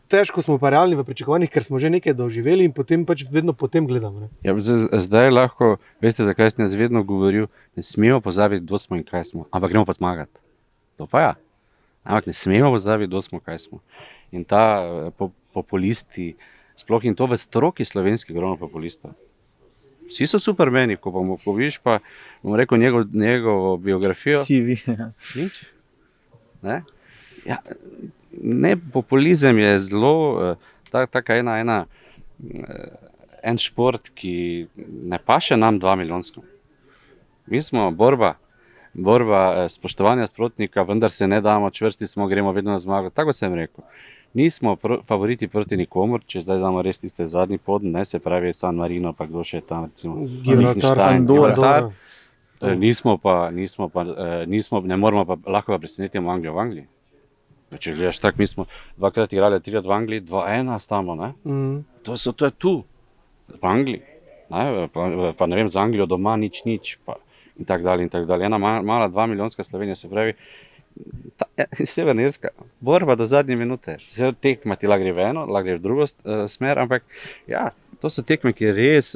Težko smo pa realni v pričakovanjih, ker smo že nekaj doživeli in potem pač vedno potem gledamo. Ne? Ja, zdaj lahko, veste, zakaj sem jaz vedno govoril, ne smemo pozabiti, kdo smo in kaj smo, ampak gremo pa zmagati. To pa ampak ne smemo pozabiti, kdo smo, kaj smo. In ta populisti, sploh in to v stroki slovenski ogromno populistov. Vsi so supermeni, ko vidiš pa, bom rekel, njegovo biografijo. CV. Nič. Ne? Ja, populizem je zelo taka en šport, ki ne paše nam 2 milijonsko. Mi smo borba, spoštovanja sprotnika, vendar se ne damo, čvrsti smo, gremo vedno na zmago. Tako sem rekel. Nismo favoriti proti nikomur, če zdaj damo res tiste zadnji podn, ne, se pravi San Marino, pa kdo še je tam, recimo Gibraltar, Gibraltar. Ne moramo pa lahko pa presenetimo Anglijo v Angliji. Če gledaš tako, mi smo dvakrat igrali 3 v Angliji, 2-1 stamo, ne? To je tu, v Angliji. Ne? Pa ne vem, z Anglijo doma nič, pa in tako dalje in tako dalje. Ena mala 2 milijonska Slovenija, se pravi, Severna Irska, borba do zadnje minute. Vse tekma ti lahko gre v eno, lahko gre v drugo smer, ampak ja, to so tekme, ki res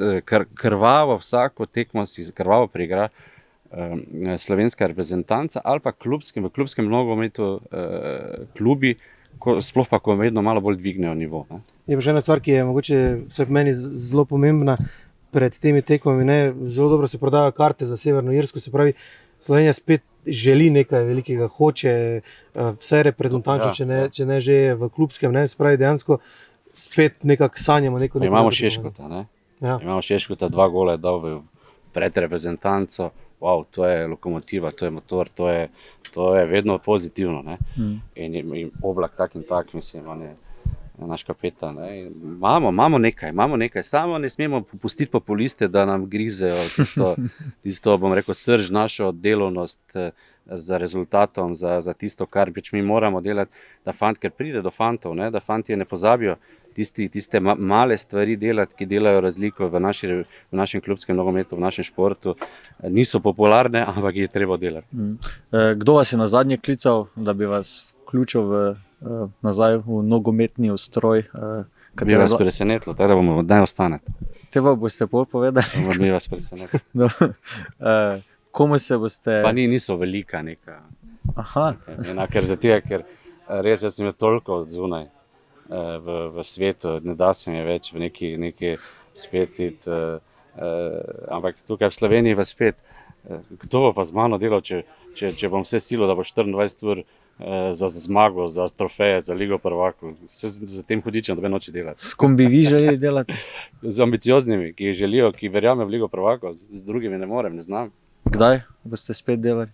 krvavo, vsako tekmo si krvavo preigra slovenska reprezentanca ali pa v klubskem nogometu klubi, sploh pa, ko vedno malo bolj dvignejo nivo. Ne. Je pa še ena stvar, ki je mogoče vsaj meni zelo pomembna pred temi tekmami, ne, zelo dobro se prodajo karte za Severno Irsko, se pravi, Slovenija spet želi nekaj velikega, hoče vse reprezentanče, če ne že v klubskem, ne, se pravi, dejansko spet nekako sanjamo. Imamo Šeškota, ne? Ja. Imamo Šeškota, 2 gole dal pred reprezentanco, wow, to je lokomotiva, to je motor, to je vedno pozitivno, ne? In Oblak tak in tak, mislim, on je naš kapetan. Imamo nekaj, samo ne smemo popustiti populiste, da nam grizejo tisto, bom rekel, srž našo delovnost za rezultatom, za tisto, kar mi moramo delati, ker pride do fantov, ne, da fantje ne pozabijo tiste male stvari delati, ki delajo razliko v našem klubskem nogometu, v našem športu. Niso popularne, ampak jih je treba delati. Kdo vas je nazadnje klical, da bi vas vključil nazaj v nogometni ustroj? Bi vas presenetilo, tako da bomo ne ostanete. Te pa boste pol povedali? Bi vas presenetilo. No. Komu se boste... Pa niso velika neka. Aha. Ker res jaz sem jo toliko zunaj v svetu, ne da se mi več v neki spet iti, ampak tukaj v Sloveniji v spet, kdo bo pa z mano delal, če bom vse silo, da bo 24 ur za zmago, za trofeje, za Ligo prvakov. Z tem hudičem dobe noči delati. S kom bi vi želeli delati? Z ambicioznimi, ki jih želijo, ki verjamejo v Ligo prvakov, z drugimi ne morem, ne znam. Kdaj boste spet delali?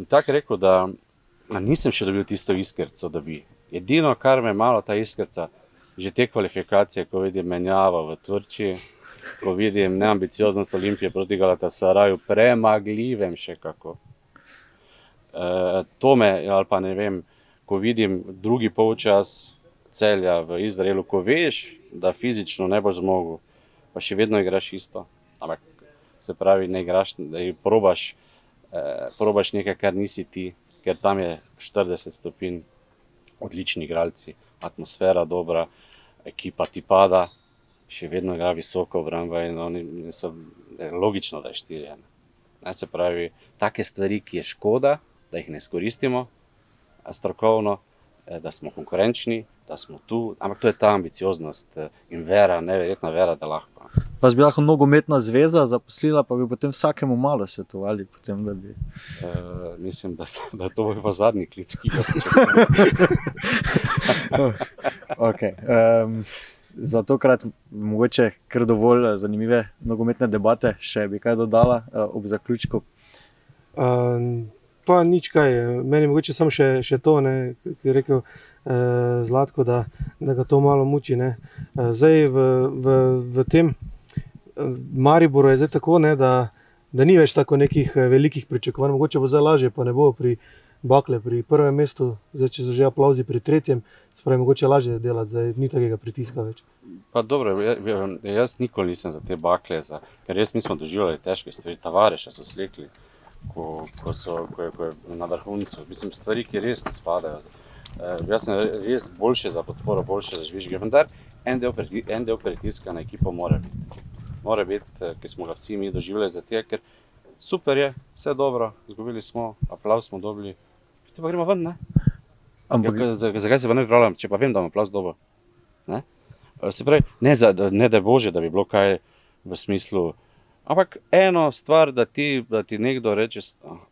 Tako rekel, da nisem še dobil tisto iskrco, da bi. Edino, kar me malo ta iskrca, že te kvalifikacije, ko vidim menjavo v Turčiji, ko vidim neambicioznost Olimpije proti Galatasaraju, premagljivem še kako. To me, ali pa ne vem, ko vidim drugi polčas Celja v Izraelu, ko veš, da fizično ne boš zmogel, pa še vedno igraš isto. Ampak se pravi, ne igraš, probaš nekaj, kar nisi ti, ker tam je 40 stopinj, odlični igralci, atmosfera dobra, ekipa ti pada, še vedno igra visoko obramba in oni so logično, da je 4. Se pravi, take stvari, ki je škoda, da jih ne izkoristimo strokovno, da smo konkurenčni, da smo tu, ampak to je ta ambicioznost in vera, neverjetna vera, da lahko. Vas bi lahko nogometna zveza zaposlila, pa bi potem vsakemu malo svetovali, potem, da bi... Mislim, da to bo pa zadnji klic, ki ga pričakujem. Okay. Za tokrat mogoče kar dovolj zanimive nogometne debate, še bi kaj dodala ob zaključku? Pa nič kaj, meni mogoče samo še to, ki je rekel Zlatko, da ga to malo muči. Ne. Zdaj v tem Mariboru je zdaj tako, da ni več tako nekih velikih pričakovanj, mogoče bo zdaj lažje, pa ne bo pri Bakle pri 1. mestu, zdaj če so že aplauzi pri 3., se pravi mogoče lažje delati, zdaj ni takega pritiska več. Pa dobro, jaz nikoli nisem za te Bakle, ker res mi smo doživljali težke stvari, Tavareša so slekli, ko je na vrhuncu. Mislim, stvari, ki res ne spadajo. Jaz sem res boljše za podporo, boljše za žvižge, vendar en del pritiska na ekipo mora biti. Mora biti, ker smo ga vsi mi doživljali za te, ker super je, vse dobro, izgubili smo, aplavz smo dobili, te pa gremo ven, ne? Zakaj se pa ne pripravljam, če pa vem, da imam aplavz dobo? Se pravi, ne da Bože, da bi bilo kaj v smislu, ampak eno stvar, da ti nekdo reče,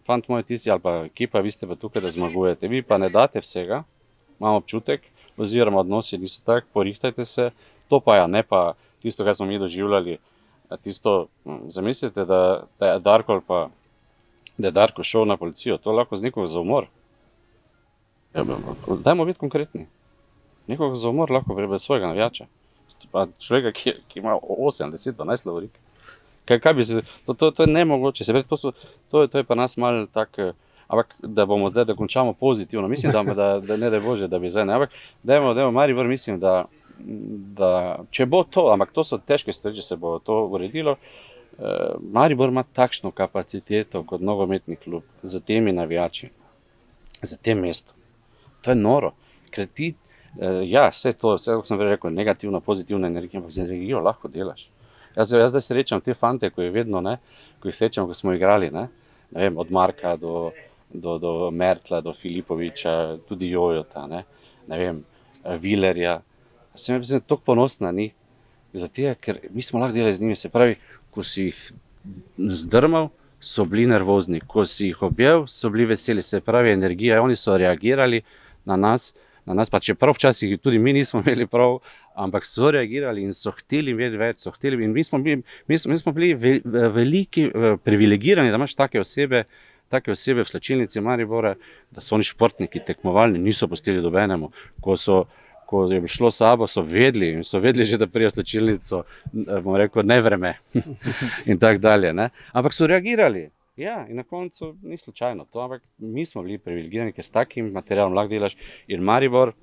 fant moj, ti si ali pa ekipa, vi ste pa tukaj, da zmagujete, vi pa ne date vsega, imam občutek, oziroma odnosi niso tak, porihtajte se, To pa ja, ne pa tisto, kar smo mi doživljali. Tisto, zamislite, da je Darko šel na policijo, to lahko z nekoga za umor. Ja, dajmo biti konkretni. Nekoga za umor lahko prebe svojega navijača. Pa človeka, ki ima 8, 10, 12 lovorik. Kaj bi se, to je nemogoče. Se pravi, to je pa nas malo tak, ampak da bomo zdaj, da končamo pozitivno. Mislim, da ne da Bože, da bi zdaj ne. Ampak dajmo Maribor, mislim, da če bo to, ampak to so težke stvari, če se bo to uredilo, Maribor ima takšno kapaciteto kot nogometni klub za temi navijači, za tem mestom. To je noro. Ker ti, ja, vse to, kot sem rekel, negativna, pozitivna energija, ampak z energijo lahko delaš. Jaz zdaj srečam te fante, ko jih srečam, ko smo igrali, ne vem, od Marka do Mertla, do Filipoviča, tudi Jojota, ne vem, Vilerja. Sem toliko ponosna njih, zato, ker mi smo lahko delali z njimi, se pravi, ko si jih zdrmal, so bili nervozni, ko si jih objel, so bili veseli, se pravi, energija, oni so reagirali na nas, pa čeprav včasih tudi mi nismo imeli prav, ampak so reagirali in so hteli imeti več, in mi smo bili veliki, privilegirani, da imaš take osebe v slačilnici Maribora, da so oni športniki tekmovalni, niso pustili dobenemu, ko je šlo sabo, so vedeli že, da prijo slačilnico, bom rekel, ne vreme in tako dalje, ne. Ampak so reagirali. Ja, in na koncu ni slučajno to, ampak mi smo bili privilegirani, ker s takim materialom lahko delaš in Maribor,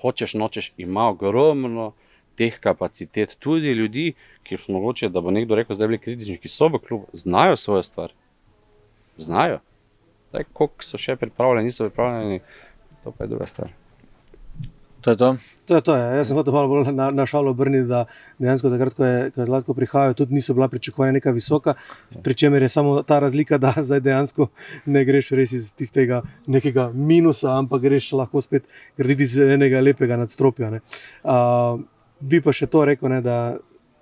hočeš, nočeš, ima ogromno teh kapacitet, tudi ljudi, ki mogoče, da bo nekdo rekel, zdaj bili kritični, ki so v klubu, znajo svojo stvar. Znajo. Zdaj, koliko so še pripravljeni, niso pripravljeni, to pa je druga stvar. To je to? To je to, ja. Jaz sem hotel malo bolj na šalo obrniti, da dejansko takrat, ko je Zlatko prihajal, tudi niso bila pričakovanja neka visoka, pri čemer je samo ta razlika, da zdaj dejansko ne greš res iz tistega nekega minusa, ampak greš lahko spet graditi iz enega lepega nadstropja, ne. Bi pa še to rekel, ne, da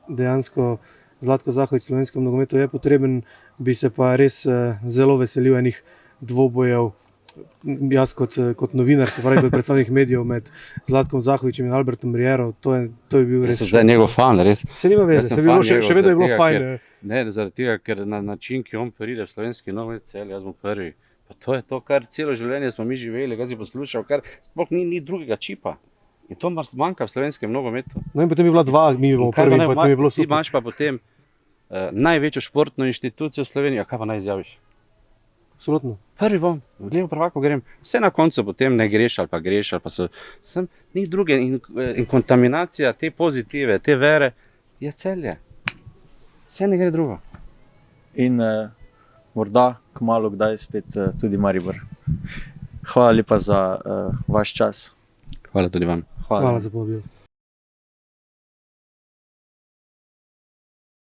dejansko Zlatko Zahović slovenskem nogometu je potreben, bi se pa res zelo veselil enih dvobojev, jaz kot novinar, se pravi kot predstavnik medijev med Zlatkom Zahovićem in Albertom Riero, to je bil res. Jaz sem zdaj njegov fan, res. Se nima veze, še vedno je bilo fajn. Ne, zaradi tega, ker na način, ki on pride v slovenski nogomet, jaz bom prvi. Pa to je to, kar celo življenje smo mi živeli, kar si poslušal, kar sploh ni drugega čipa. In to manjka v slovenskem nogometu. No in potem je bila dva, mi bomo prvi, in potem je bilo super. Ti imaš pa potem največjo športno inštitucijo v Sloveniji, a kaj pa naj izjaviš? Absolutno. Prvi bom, v levo prvako grem. Vse na koncu potem ne greš ali pa greš, ali pa ni druge. In kontaminacija te pozitive, te vere, je Celje. Vse ne gre drugo. In morda kmalu kdaj spet tudi Maribor. Hvala lepa za vaš čas. Hvala tudi vam. Hvala za povabilo.